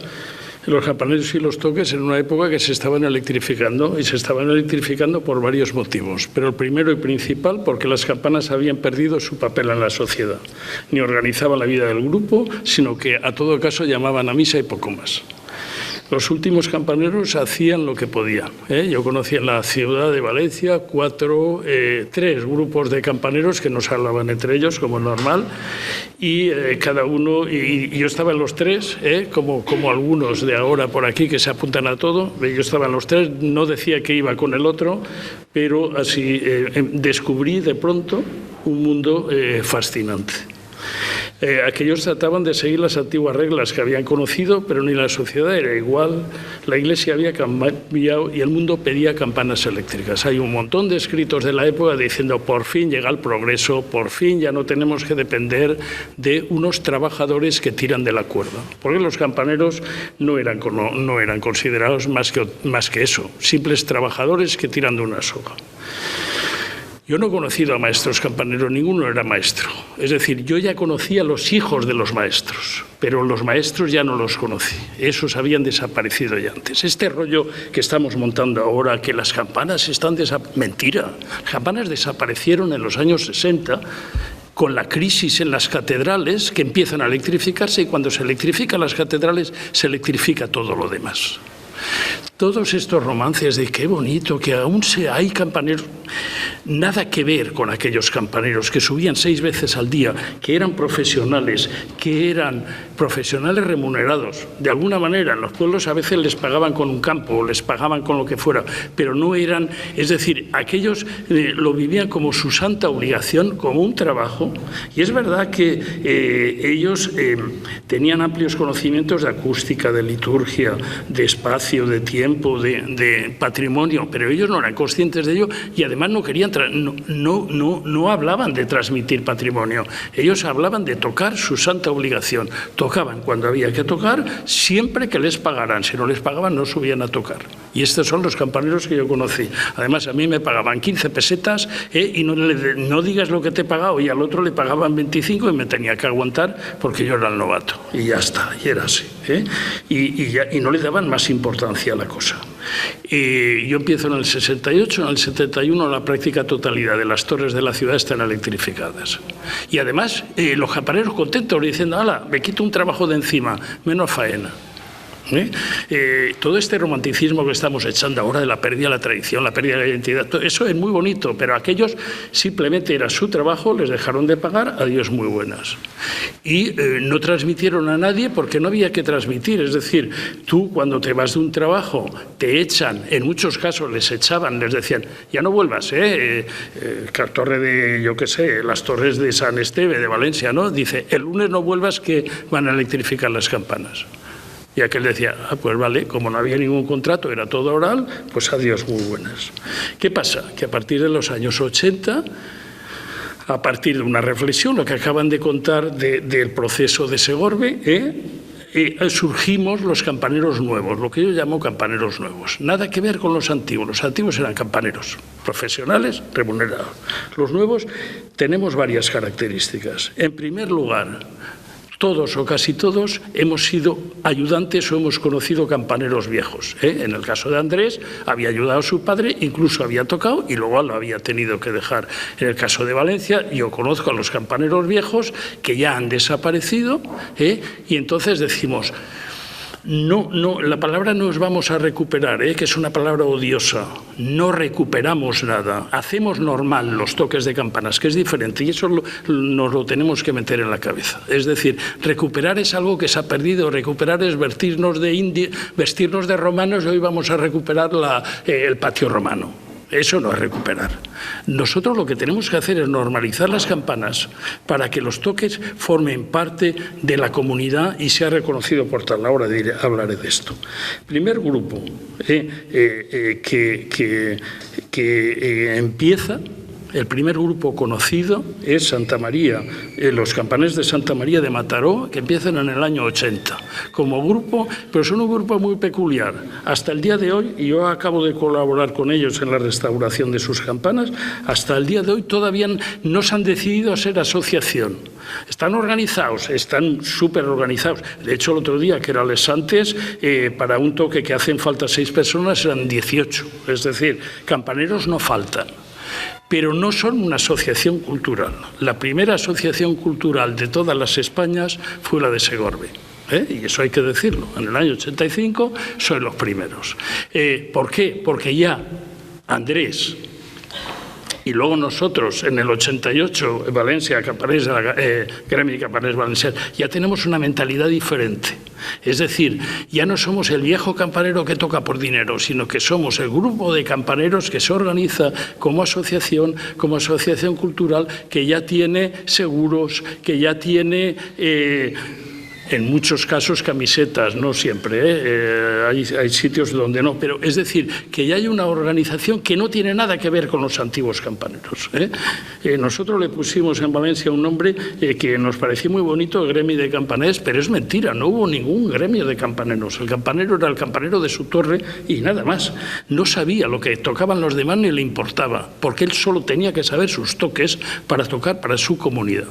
los campaneros y los toques en una época que se estaban electrificando, y se estaban electrificando por varios motivos. Pero el primero y principal, porque las campanas habían perdido su papel en la sociedad. Ni organizaban la vida del grupo, sino que a todo caso llamaban a misa y poco más. Los últimos campaneros hacían lo que podían. Yo conocí en la ciudad de Valencia tres grupos de campaneros que nos hablaban entre ellos, como normal, y cada uno, y yo estaba en los tres, como algunos de ahora por aquí que se apuntan a todo. Yo estaba en los tres, no decía que iba con el otro, pero así descubrí de pronto un mundo fascinante. Aquellos trataban de seguir las antiguas reglas que habían conocido, pero ni la sociedad era igual, la Iglesia había cambiado y el mundo pedía campanas eléctricas. Hay un montón de escritos de la época diciendo por fin llega el progreso, por fin ya no tenemos que depender de unos trabajadores que tiran de la cuerda. Porque los campaneros no eran considerados más que eso, simples trabajadores que tiran de una soga. Yo no he conocido a maestros campaneros, ninguno era maestro. Es decir, yo ya conocía a los hijos de los maestros, pero los maestros ya no los conocí. Esos habían desaparecido ya antes. Este rollo que estamos montando ahora, que las campanas están mentira. Las campanas desaparecieron en los años 60 con la crisis en las catedrales, que empiezan a electrificarse, y cuando se electrifican las catedrales, se electrifica todo lo demás. Todos estos romances de qué bonito, que aún hay campaneros, nada que ver con aquellos campaneros que subían 6 veces al día, que eran profesionales remunerados. De alguna manera, en los pueblos a veces les pagaban con un campo o les pagaban con lo que fuera, pero no eran, es decir, aquellos lo vivían como su santa obligación, como un trabajo. Y es verdad que ellos tenían amplios conocimientos de acústica, de liturgia, de espacio, de tiempo, tiempo, de patrimonio, pero ellos no eran conscientes de ello y además no querían, no hablaban de transmitir patrimonio, ellos hablaban de tocar su santa obligación, tocaban cuando había que tocar, siempre que les pagaran, si no les pagaban no subían a tocar. Y estos son los campaneros que yo conocí. Además, a mí me pagaban 15 pesetas y no digas lo que te he pagado, y al otro le pagaban 25 y me tenía que aguantar porque yo era el novato. Y ya está, y era así. Y no le daban más importancia a la cosa. Yo empiezo en el 68, en el 71 la práctica totalidad de las torres de la ciudad están electrificadas. Y además, los campaneros contentos diciendo, hala, me quito un trabajo de encima, menos faena. Todo este romanticismo que estamos echando ahora de la pérdida de la tradición, la pérdida de la identidad, todo eso es muy bonito, pero aquellos simplemente era su trabajo, les dejaron de pagar, adiós muy buenas. Y no transmitieron a nadie porque no había que transmitir, es decir, tú cuando te vas de un trabajo te echan, en muchos casos les echaban, les decían, ya no vuelvas, la torre de, yo qué sé, las torres de San Esteve, de Valencia, ¿no? Dice, el lunes no vuelvas que van a electrificar las campanas. Y aquel decía, pues vale, como no había ningún contrato, era todo oral, pues adiós, muy buenas. ¿Qué pasa? Que a partir de los años 80, a partir de una reflexión, lo que acaban de contar del proceso de Segorbe, surgimos los campaneros nuevos, lo que yo llamo campaneros nuevos. Nada que ver con los antiguos eran campaneros profesionales remunerados. Los nuevos tenemos varias características. En primer lugar, todos o casi todos hemos sido ayudantes o hemos conocido campaneros viejos. En el caso de Andrés, había ayudado a su padre, incluso había tocado y luego lo había tenido que dejar. En el caso de Valencia, yo conozco a los campaneros viejos que ya han desaparecido, y entonces decimos, no, la palabra nos vamos a recuperar, que es una palabra odiosa. No recuperamos nada. Hacemos normal los toques de campanas, que es diferente, y eso nos lo tenemos que meter en la cabeza. Es decir, recuperar es algo que se ha perdido. Recuperar es vestirnos de romanos y hoy vamos a recuperar el patio romano. Eso no es recuperar. Nosotros lo que tenemos que hacer es normalizar las campanas para que los toques formen parte de la comunidad y sea reconocido por tal. Ahora hablaré de esto. Primer grupo que empieza. El primer grupo conocido es Santa María, los campaneros de Santa María de Mataró, que empiezan en el año 80 como grupo, pero son un grupo muy peculiar. Hasta el día de hoy, y yo acabo de colaborar con ellos en la restauración de sus campanas, hasta el día de hoy todavía no se han decidido a ser asociación. Están organizados, están súper organizados. De hecho, el otro día, que era Les Santes, para un toque que hacen falta 6 personas, eran 18. Es decir, campaneros no faltan. Pero no son una asociación cultural. La primera asociación cultural de todas las Españas fue la de Segorbe. Y eso hay que decirlo. En el año 85 son los primeros. ¿Por qué? Porque ya Andrés y luego nosotros en el 88, Valencia, Gremi de Campaners Valencians, ya tenemos una mentalidad diferente. Es decir, ya no somos el viejo campanero que toca por dinero, sino que somos el grupo de campaneros que se organiza como asociación cultural, que ya tiene seguros, que ya tiene en muchos casos camisetas, no siempre, hay sitios donde no, pero es decir, que ya hay una organización que no tiene nada que ver con los antiguos campaneros. Nosotros le pusimos en Valencia un nombre que nos pareció muy bonito, el Gremi de Campaners, pero es mentira, no hubo ningún gremio de campaneros. El campanero era el campanero de su torre y nada más. No sabía lo que tocaban los demás ni le importaba, porque él solo tenía que saber sus toques para tocar para su comunidad.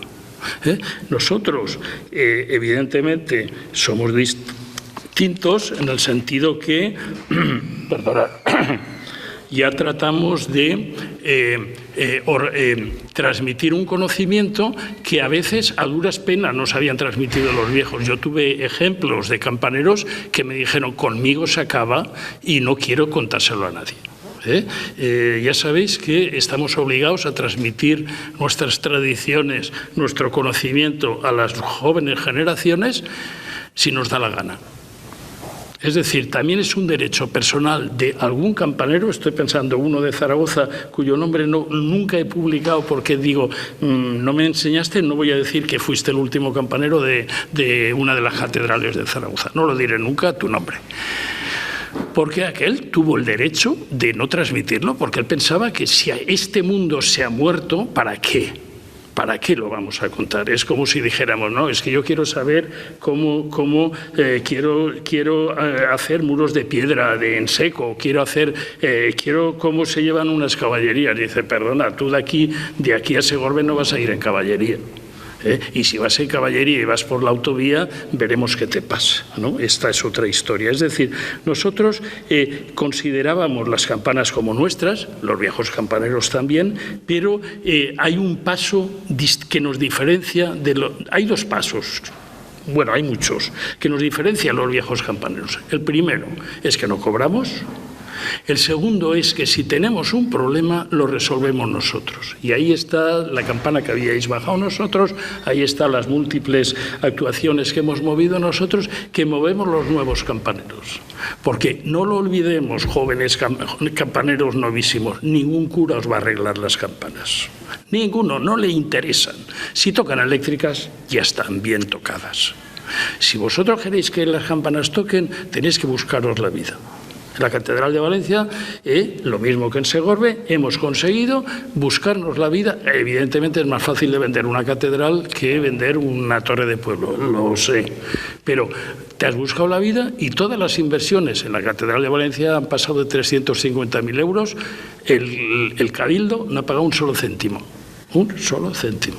Nosotros, evidentemente, somos distintos en el sentido que ya tratamos de transmitir un conocimiento que a veces a duras penas nos habían transmitido los viejos. Yo tuve ejemplos de campaneros que me dijeron, conmigo se acaba y no quiero contárselo a nadie. Ya sabéis que estamos obligados a transmitir nuestras tradiciones, nuestro conocimiento a las jóvenes generaciones si nos da la gana. Es decir, también es un derecho personal de algún campanero, estoy pensando uno de Zaragoza, cuyo nombre nunca he publicado porque digo, no me enseñaste, no voy a decir que fuiste el último campanero de una de las catedrales de Zaragoza, no lo diré nunca tu nombre. Porque aquel tuvo el derecho de no transmitirlo, porque él pensaba que si este mundo se ha muerto, ¿para qué? ¿Para qué lo vamos a contar? Es como si dijéramos, no, es que yo quiero saber cómo quiero hacer muros de piedra en seco, quiero cómo se llevan unas caballerías. Dice, perdona, tú de aquí a Segorbe no vas a ir en caballería. Y si vas en caballería y vas por la autovía, veremos qué te pasa, ¿no? Esta es otra historia. Es decir, nosotros considerábamos las campanas como nuestras, los viejos campaneros también, pero hay un paso que nos diferencia hay dos pasos. Bueno, hay muchos que nos diferencian los viejos campaneros. El primero es que no cobramos. El segundo es que si tenemos un problema lo resolvemos nosotros. Y ahí está la campana que habíais bajado nosotros, ahí están las múltiples actuaciones que hemos movido nosotros, que movemos los nuevos campaneros. Porque no lo olvidemos, jóvenes campaneros novísimos, ningún cura os va a arreglar las campanas. Ninguno, no le interesan. Si tocan eléctricas, ya están bien tocadas. Si vosotros queréis que las campanas toquen, tenéis que buscaros la vida. En la Catedral de Valencia, lo mismo que en Segorbe, hemos conseguido buscarnos la vida. Evidentemente es más fácil de vender una catedral que vender una torre de pueblo, lo sé. Pero te has buscado la vida y todas las inversiones en la Catedral de Valencia han pasado de 350.000 euros. El Cabildo no ha pagado un solo céntimo. Un solo céntimo.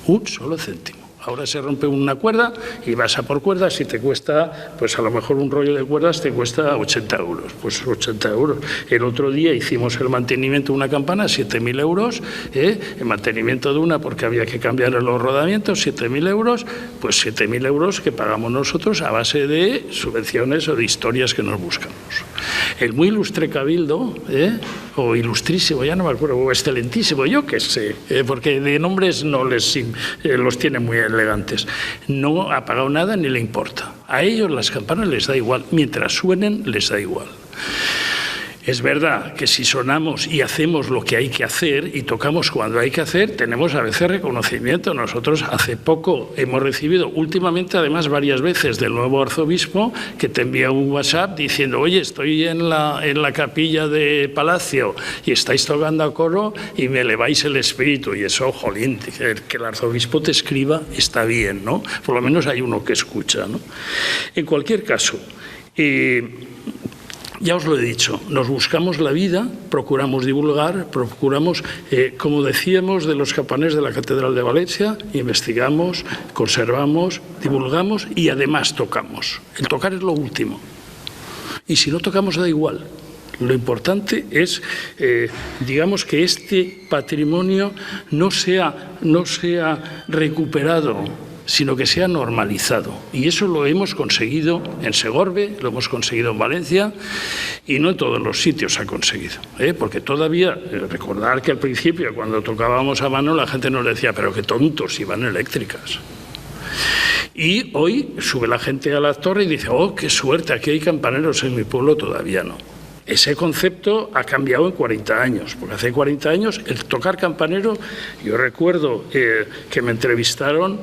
Un solo céntimo. Ahora se rompe una cuerda y vas a por cuerdas y te cuesta, pues a lo mejor un rollo de cuerdas te cuesta 80 euros. Pues 80 euros. El otro día hicimos el mantenimiento de una campana, 7.000 euros. El mantenimiento de una, porque había que cambiar los rodamientos, 7.000 euros. Pues 7.000 euros que pagamos nosotros a base de subvenciones o de historias que nos buscamos. El muy ilustre Cabildo, o ilustrísimo, ya no me acuerdo, o excelentísimo, yo qué sé, porque de nombres no los tiene muy elegantes. No ha pagado nada ni le importa. A ellos las campanas les da igual, mientras suenen les da igual. Es verdad que si sonamos y hacemos lo que hay que hacer y tocamos cuando hay que hacer, tenemos a veces reconocimiento. Nosotros hace poco hemos recibido, últimamente además varias veces, del nuevo arzobispo, que te envía un WhatsApp diciendo, oye, estoy en la capilla de Palacio y estáis tocando a coro y me eleváis el espíritu. Y eso, jolín, que el arzobispo te escriba está bien, ¿no? Por lo menos hay uno que escucha, ¿no? En cualquier caso, ya os lo he dicho, nos buscamos la vida, procuramos divulgar, procuramos, como decíamos de los campaneros de la Catedral de Valencia, investigamos, conservamos, divulgamos y además tocamos. El tocar es lo último. Y si no tocamos da igual. Lo importante es, digamos, que este patrimonio no sea recuperado, sino que sea normalizado. Y eso lo hemos conseguido en Segorbe, lo hemos conseguido en Valencia y no en todos los sitios se ha conseguido. Porque todavía, recordar que al principio cuando tocábamos a mano la gente nos decía, pero qué tontos, iban eléctricas. Y hoy sube la gente a la torre y dice, oh, qué suerte, aquí hay campaneros, en mi pueblo todavía no. Ese concepto ha cambiado en 40 años, porque hace 40 años el tocar campanero, yo recuerdo que me entrevistaron,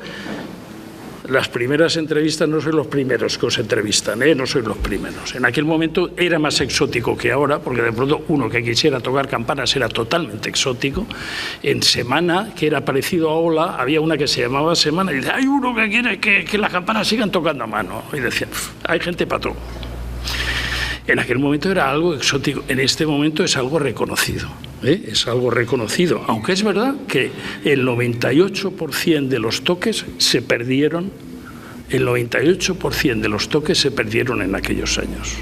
las primeras entrevistas, no soy los primeros que os entrevistan, no sois los primeros. En aquel momento era más exótico que ahora, porque de pronto uno que quisiera tocar campanas era totalmente exótico. En Semana, que era parecido a Ola, había una que se llamaba Semana, y dice, hay uno que quiere que las campanas sigan tocando a mano. Y decía, hay gente para todo. En aquel momento era algo exótico, en este momento es algo reconocido, es algo reconocido, aunque es verdad que el 98% de los toques se perdieron, el 98% de los toques se perdieron en aquellos años.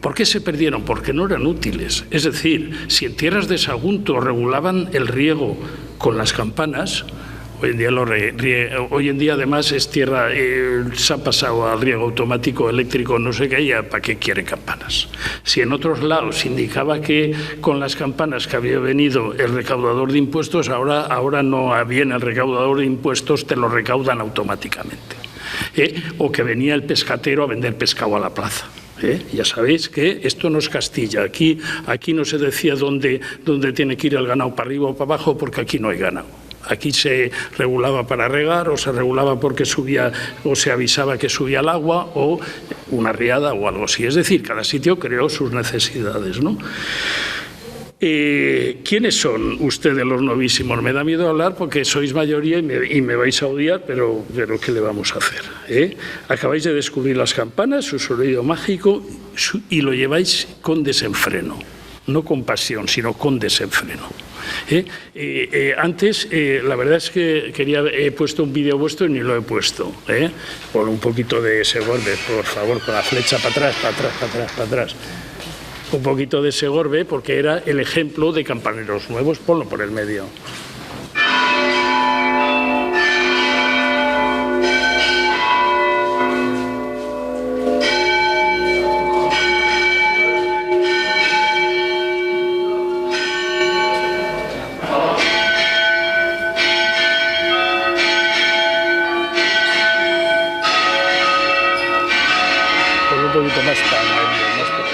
¿Por qué se perdieron? Porque no eran útiles. Es decir, si en tierras de Sagunto regulaban el riego con las campanas, hoy en día además es tierra, se ha pasado al riego automático, eléctrico, no sé qué, ya para qué quieren campanas. Si en otros lados indicaba que con las campanas que había venido el recaudador de impuestos, ahora no viene el recaudador de impuestos, te lo recaudan automáticamente. O que venía el pescatero a vender pescado a la plaza. Ya sabéis que esto no es Castilla, aquí no se decía dónde tiene que ir el ganado, para arriba o para abajo, porque aquí no hay ganado. Aquí se regulaba para regar, o se regulaba porque subía, o se avisaba que subía el agua, o una riada o algo así. Es decir, cada sitio creó sus necesidades, ¿no? ¿Quiénes son ustedes los novísimos? Me da miedo hablar porque sois mayoría y me vais a odiar, pero ¿qué le vamos a hacer? Acabáis de descubrir las campanas, su sonido mágico, y lo lleváis con desenfreno, no con pasión, sino con desenfreno. Antes, la verdad es que he puesto un vídeo vuestro y ni lo he puesto. Pon un poquito de Segorbe, por favor, con la flecha para atrás, para atrás, para atrás, para atrás. Un poquito de Segorbe, porque era el ejemplo de campaneros nuevos. Ponlo por el medio. Ponlo un poquito más para el medio, más para el...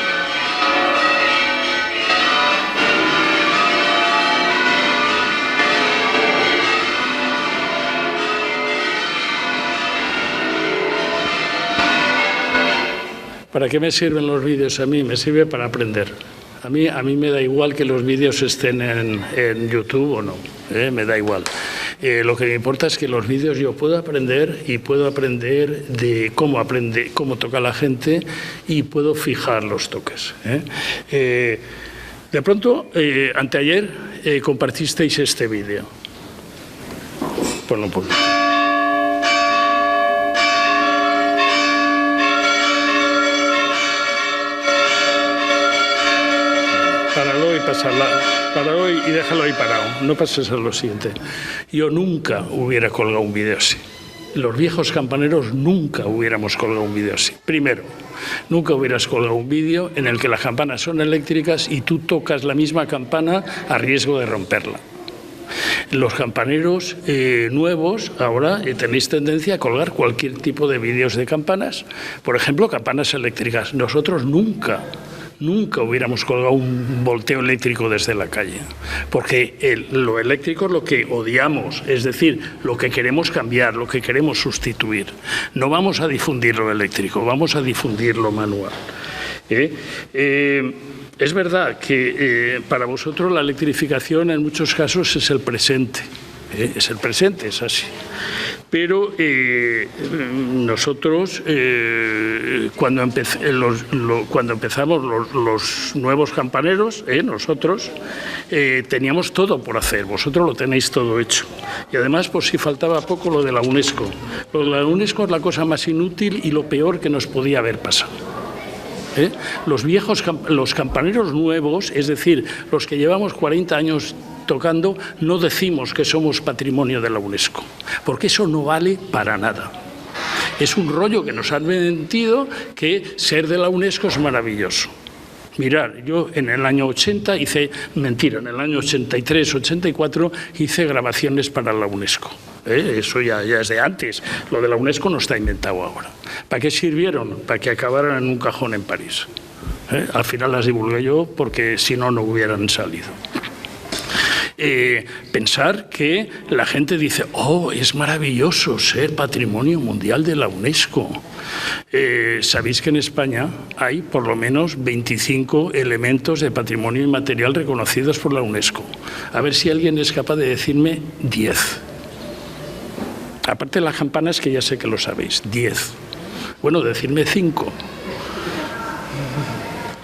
¿Para qué me sirven los vídeos a mí? Me sirve para aprender. A mí me da igual que los vídeos estén en YouTube o no, me da igual. Lo que me importa es que los vídeos yo puedo aprender y puedo aprender de cómo toca la gente y puedo fijar los toques. De pronto, anteayer compartisteis este vídeo. Ponlo un poquito. Páralo y déjalo ahí parado, no pases a lo siguiente. Yo nunca hubiera colgado un vídeo así. Los viejos campaneros nunca hubiéramos colgado un vídeo así. Primero, nunca hubieras colgado un vídeo en el que las campanas son eléctricas y tú tocas la misma campana a riesgo de romperla. Los campaneros nuevos ahora tenéis tendencia a colgar cualquier tipo de vídeos de campanas, por ejemplo, campanas eléctricas. Nosotros nunca hubiéramos colgado un volteo eléctrico desde la calle, porque lo eléctrico es lo que odiamos, es decir, lo que queremos cambiar, lo que queremos sustituir. No vamos a difundir lo eléctrico, vamos a difundir lo manual. Es verdad que para vosotros la electrificación en muchos casos es el presente. Es el presente, es así. Pero nosotros, cuando empezamos los nuevos campaneros, nosotros teníamos todo por hacer. Vosotros lo tenéis todo hecho. Y además, por si faltaba poco, lo de la UNESCO. Lo de la UNESCO es la cosa más inútil y lo peor que nos podía haber pasado. Los campaneros nuevos, es decir, los que llevamos 40 años tocando, no decimos que somos patrimonio de la UNESCO, porque eso no vale para nada. Es un rollo que nos han vendido, que ser de la UNESCO es maravilloso. Mirar, yo en el año 80 en el año 83, 84 hice grabaciones para la UNESCO. Eso ya es de antes. Lo de la UNESCO no está inventado ahora. ¿Para qué sirvieron? Para que acabaran en un cajón en París. Al final las divulgué yo porque si no, no hubieran salido. Pensar que la gente dice, oh, es maravilloso ser patrimonio mundial de la UNESCO. Sabéis que en España hay por lo menos 25 elementos de patrimonio inmaterial reconocidos por la UNESCO. A ver si alguien es capaz de decirme 10. Aparte de las campanas, que ya sé que lo sabéis, 10. Bueno, decirme 5.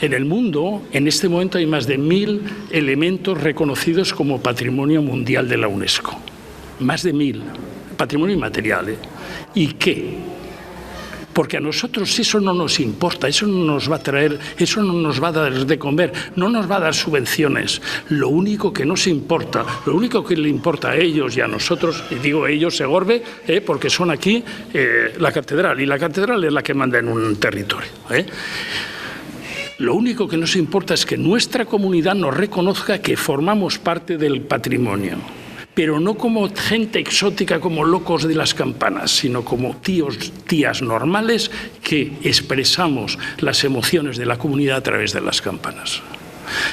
En el mundo, en este momento, hay más de 1000 elementos reconocidos como Patrimonio Mundial de la UNESCO. Más de 1000. Patrimonio inmaterial. ¿Y qué? Porque a nosotros eso no nos importa, eso no nos va a traer, eso no nos va a dar de comer, no nos va a dar subvenciones. Lo único que nos importa, lo único que le importa a ellos y a nosotros, y digo ellos, Segorbe, porque son aquí la catedral, y la catedral es la que manda en un territorio. Lo único que nos importa es que nuestra comunidad nos reconozca que formamos parte del patrimonio, pero no como gente exótica, como locos de las campanas, sino como tías normales que expresamos las emociones de la comunidad a través de las campanas.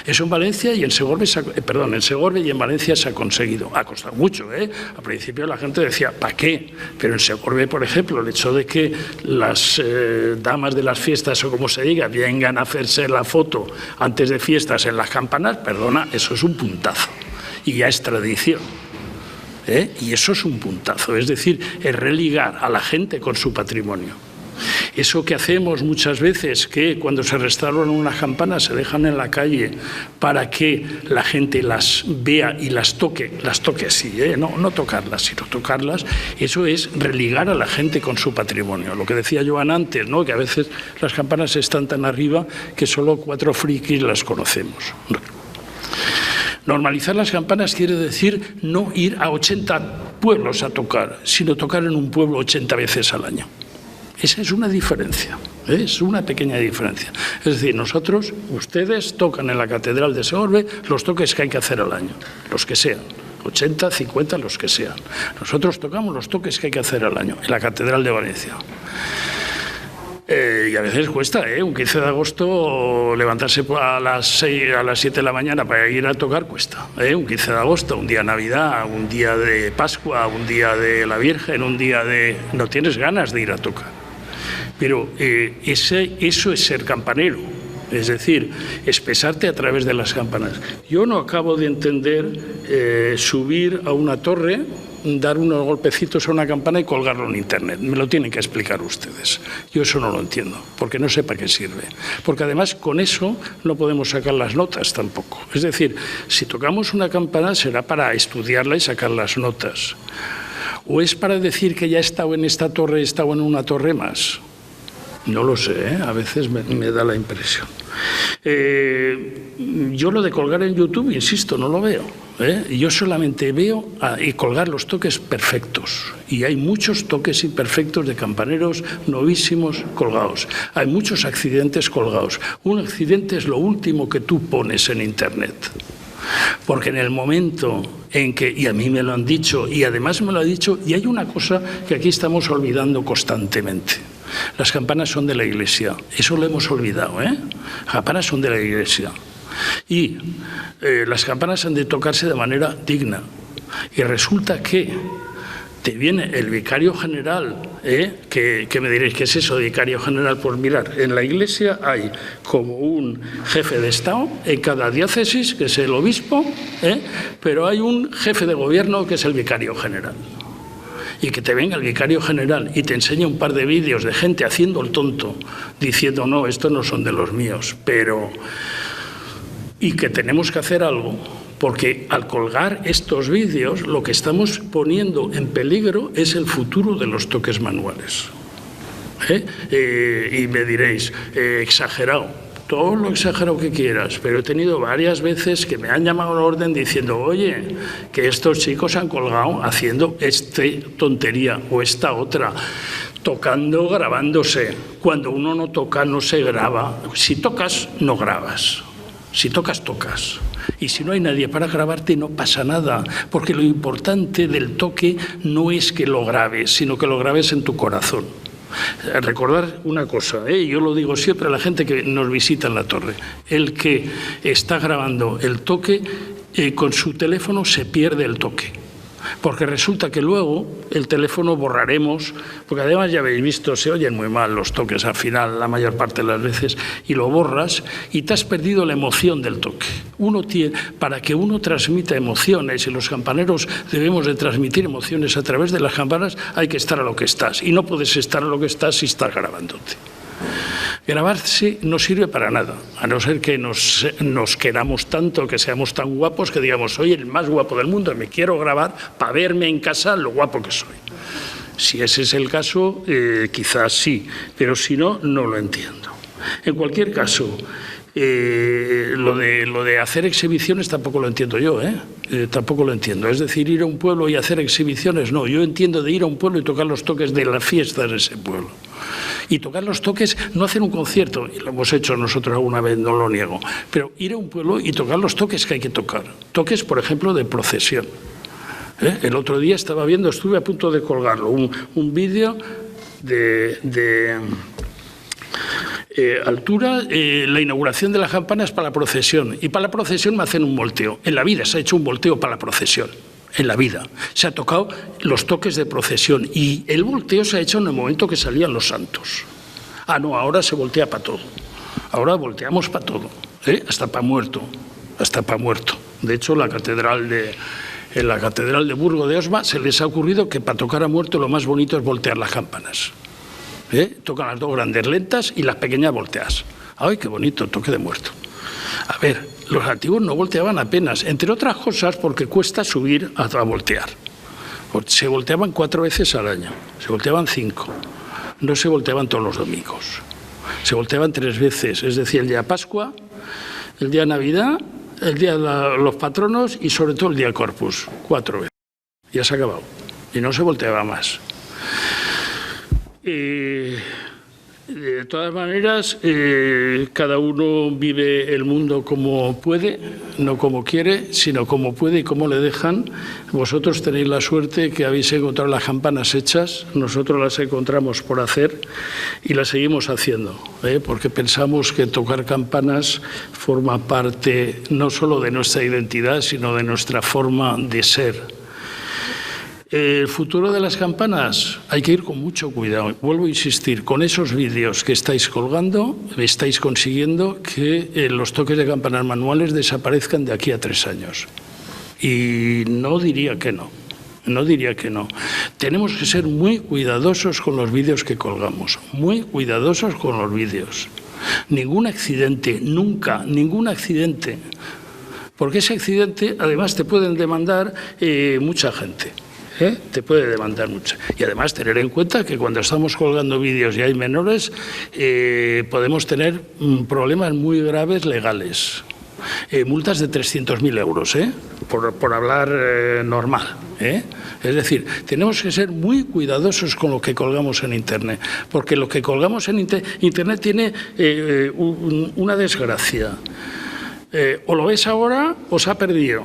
Eso en Valencia y en Segorbe, en Segorbe y en Valencia se ha conseguido. Ha costado mucho, ¿eh? Al principio la gente decía, ¿para qué? Pero en Segorbe, por ejemplo, el hecho de que las damas de las fiestas, o como se diga, vengan a hacerse la foto antes de fiestas en las campanas, perdona, eso es un puntazo. Y ya es tradición. Y eso es un puntazo, es decir, es religar a la gente con su patrimonio. Eso que hacemos muchas veces, que cuando se restauran unas campanas se dejan en la calle para que la gente las vea y las toque así, no tocarlas, sino tocarlas, eso es religar a la gente con su patrimonio. Lo que decía Joan antes, ¿no? Que a veces las campanas están tan arriba que solo 4 frikis las conocemos. Normalizar las campanas quiere decir no ir a 80 pueblos a tocar, sino tocar en un pueblo 80 veces al año. Esa es una diferencia, es una pequeña diferencia. Es decir, ustedes tocan en la Catedral de Segorbe los toques que hay que hacer al año, los que sean, 80, 50, los que sean. Nosotros tocamos los toques que hay que hacer al año en la Catedral de Valencia. Y a veces cuesta, un 15 de agosto levantarse a las 7 de la mañana para ir a tocar cuesta. Un 15 de agosto, un día de Navidad, un día de Pascua, un día de la Virgen, un día de... No tienes ganas de ir a tocar. Pero eso es ser campanero, es decir, expresarte a través de las campanas. Yo no acabo de entender subir a una torre, dar unos golpecitos a una campana y colgarlo en Internet. Me lo tienen que explicar ustedes. Yo eso no lo entiendo, porque no sé para qué sirve. Porque además con eso no podemos sacar las notas tampoco. Es decir, si tocamos una campana será para estudiarla y sacar las notas. ¿O es para decir que ya he estado en esta torre, he estado en una torre más? No lo sé, a veces me da la impresión. Yo lo de colgar en YouTube, insisto, no lo veo. Yo solamente veo y colgar los toques perfectos. Y hay muchos toques imperfectos de campaneros novísimos colgados. Hay muchos accidentes colgados. Un accidente es lo último que tú pones en Internet. Porque en el momento en que, y a mí me lo han dicho, y además me lo ha dicho, y hay una cosa que aquí estamos olvidando constantemente. Las campanas son de la Iglesia, eso lo hemos olvidado, Las campanas son de la Iglesia. Y las campanas han de tocarse de manera digna. Y resulta que te viene el vicario general, que me diréis, ¿qué es eso de vicario general? Pues mirar, en la Iglesia hay como un jefe de Estado en cada diócesis, que es el obispo, pero hay un jefe de gobierno que es el vicario general. Y que te venga el vicario general y te enseñe un par de vídeos de gente haciendo el tonto, diciendo, no, estos no son de los míos, pero... Y que tenemos que hacer algo, porque al colgar estos vídeos lo que estamos poniendo en peligro es el futuro de los toques manuales. Y me diréis, exagerado. Todo lo exagerado que quieras, pero he tenido varias veces que me han llamado a la orden diciendo, oye, que estos chicos han colgado haciendo esta tontería o esta otra, tocando, grabándose. Cuando uno no toca, no se graba. Si tocas, no grabas. Si tocas, tocas. Y si no hay nadie para grabarte, no pasa nada, porque lo importante del toque no es que lo grabes, sino que lo grabes en tu corazón. Recordar una cosa, yo lo digo siempre a la gente que nos visita en la torre, el que está grabando el toque con su teléfono se pierde el toque, porque resulta que luego el teléfono borraremos, porque además ya habéis visto, se oyen muy mal los toques al final la mayor parte de las veces, y lo borras y te has perdido la emoción del toque. Para que uno transmita emociones, y los campaneros debemos de transmitir emociones a través de las campanas, hay que estar a lo que estás, y no puedes estar a lo que estás si estás grabándote. Grabarse no sirve para nada, a no ser que nos queramos tanto, que seamos tan guapos, que digamos, soy el más guapo del mundo, me quiero grabar para verme en casa lo guapo que soy. Si ese es el caso, quizás sí, pero si no, no lo entiendo. En cualquier caso, lo de hacer exhibiciones tampoco lo entiendo yo, tampoco lo entiendo. Es decir, ir a un pueblo y hacer exhibiciones, no. Yo entiendo de ir a un pueblo y tocar los toques de las fiestas de ese pueblo. Y tocar los toques, no hacer un concierto, y lo hemos hecho nosotros alguna vez, no lo niego, pero ir a un pueblo y tocar los toques que hay que tocar. Toques, por ejemplo, de procesión. El otro día estuve a punto de colgarlo, un vídeo de altura, la inauguración de las campanas para la procesión. Y para la procesión me hacen un volteo. En la vida se ha hecho un volteo para la procesión. En la vida. Se ha tocado los toques de procesión. Y el volteo se ha hecho en el momento que salían los santos. Ah, no, ahora se voltea para todo. Ahora volteamos para todo. Hasta para muerto. Hasta para muerto. De hecho, en la catedral de Burgo de Osma se les ha ocurrido que para tocar a muerto lo más bonito es voltear las campanas. Tocan las dos grandes lentas y las pequeñas volteas. ¡Ay, qué bonito, toque de muerto! A ver, los antiguos no volteaban apenas, entre otras cosas porque cuesta subir a voltear. Se volteaban 4 veces al año, se volteaban 5, no se volteaban todos los domingos. Se volteaban 3 veces, es decir, el día de Pascua, el día de Navidad, el día de los patronos y sobre todo el día de Corpus, 4 veces. Ya se ha acabado. Y no se volteaba más. De todas maneras, cada uno vive el mundo como puede, no como quiere, sino como puede y como le dejan. Vosotros tenéis la suerte que habéis encontrado las campanas hechas, nosotros las encontramos por hacer y las seguimos haciendo, porque pensamos que tocar campanas forma parte no solo de nuestra identidad, sino de nuestra forma de ser. El futuro de las campanas hay que ir con mucho cuidado. Vuelvo a insistir, con esos vídeos que estáis colgando, estáis consiguiendo que los toques de campanas manuales desaparezcan de aquí a 3 años. Y no diría que no. No diría que no. Tenemos que ser muy cuidadosos con los vídeos que colgamos. Muy cuidadosos con los vídeos. Ningún accidente, nunca, ningún accidente. Porque ese accidente, además, te pueden demandar mucha gente. Te puede demandar mucho. Y además tener en cuenta que cuando estamos colgando vídeos y hay menores, podemos tener problemas muy graves legales. Multas de 300.000 euros, por hablar normal. Es decir, tenemos que ser muy cuidadosos con lo que colgamos en Internet, porque lo que colgamos en Internet tiene una desgracia. O lo ves ahora o se ha perdido,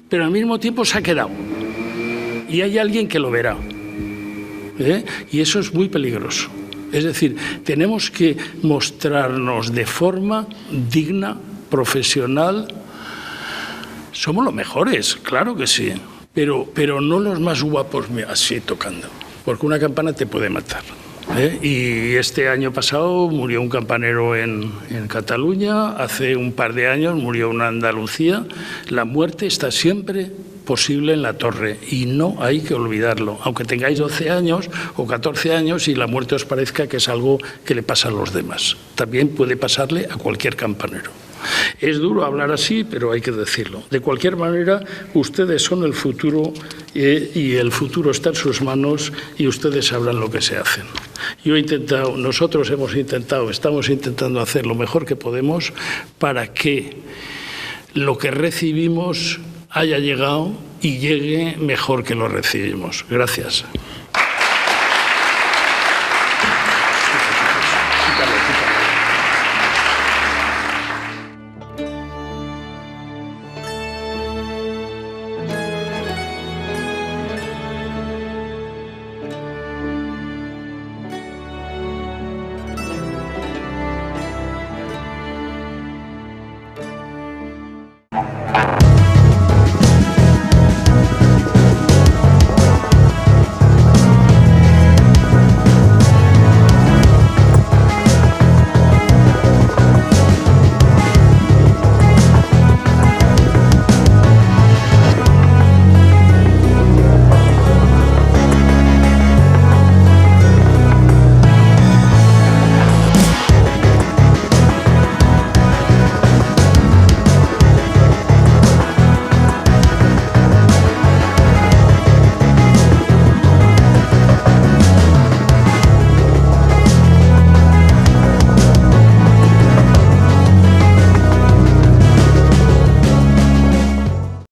pero al mismo tiempo se ha quedado. Y hay alguien que lo verá. Y eso es muy peligroso. Es decir, tenemos que mostrarnos de forma digna, profesional. Somos los mejores, claro que sí, pero no los más guapos así tocando, porque una campana te puede matar. Y este año pasado murió un campanero en Cataluña, hace un par de años murió una en Andalucía. La muerte está siempre posible en la torre y no hay que olvidarlo, aunque tengáis 12 años o 14 años y la muerte os parezca que es algo que le pasa a los demás. También puede pasarle a cualquier campanero. Es duro hablar así, pero hay que decirlo. De cualquier manera, ustedes son el futuro y el futuro está en sus manos y ustedes sabrán lo que se hacen. Nosotros estamos intentando hacer lo mejor que podemos para que lo que recibimos haya llegado y llegue mejor que lo recibimos. Gracias.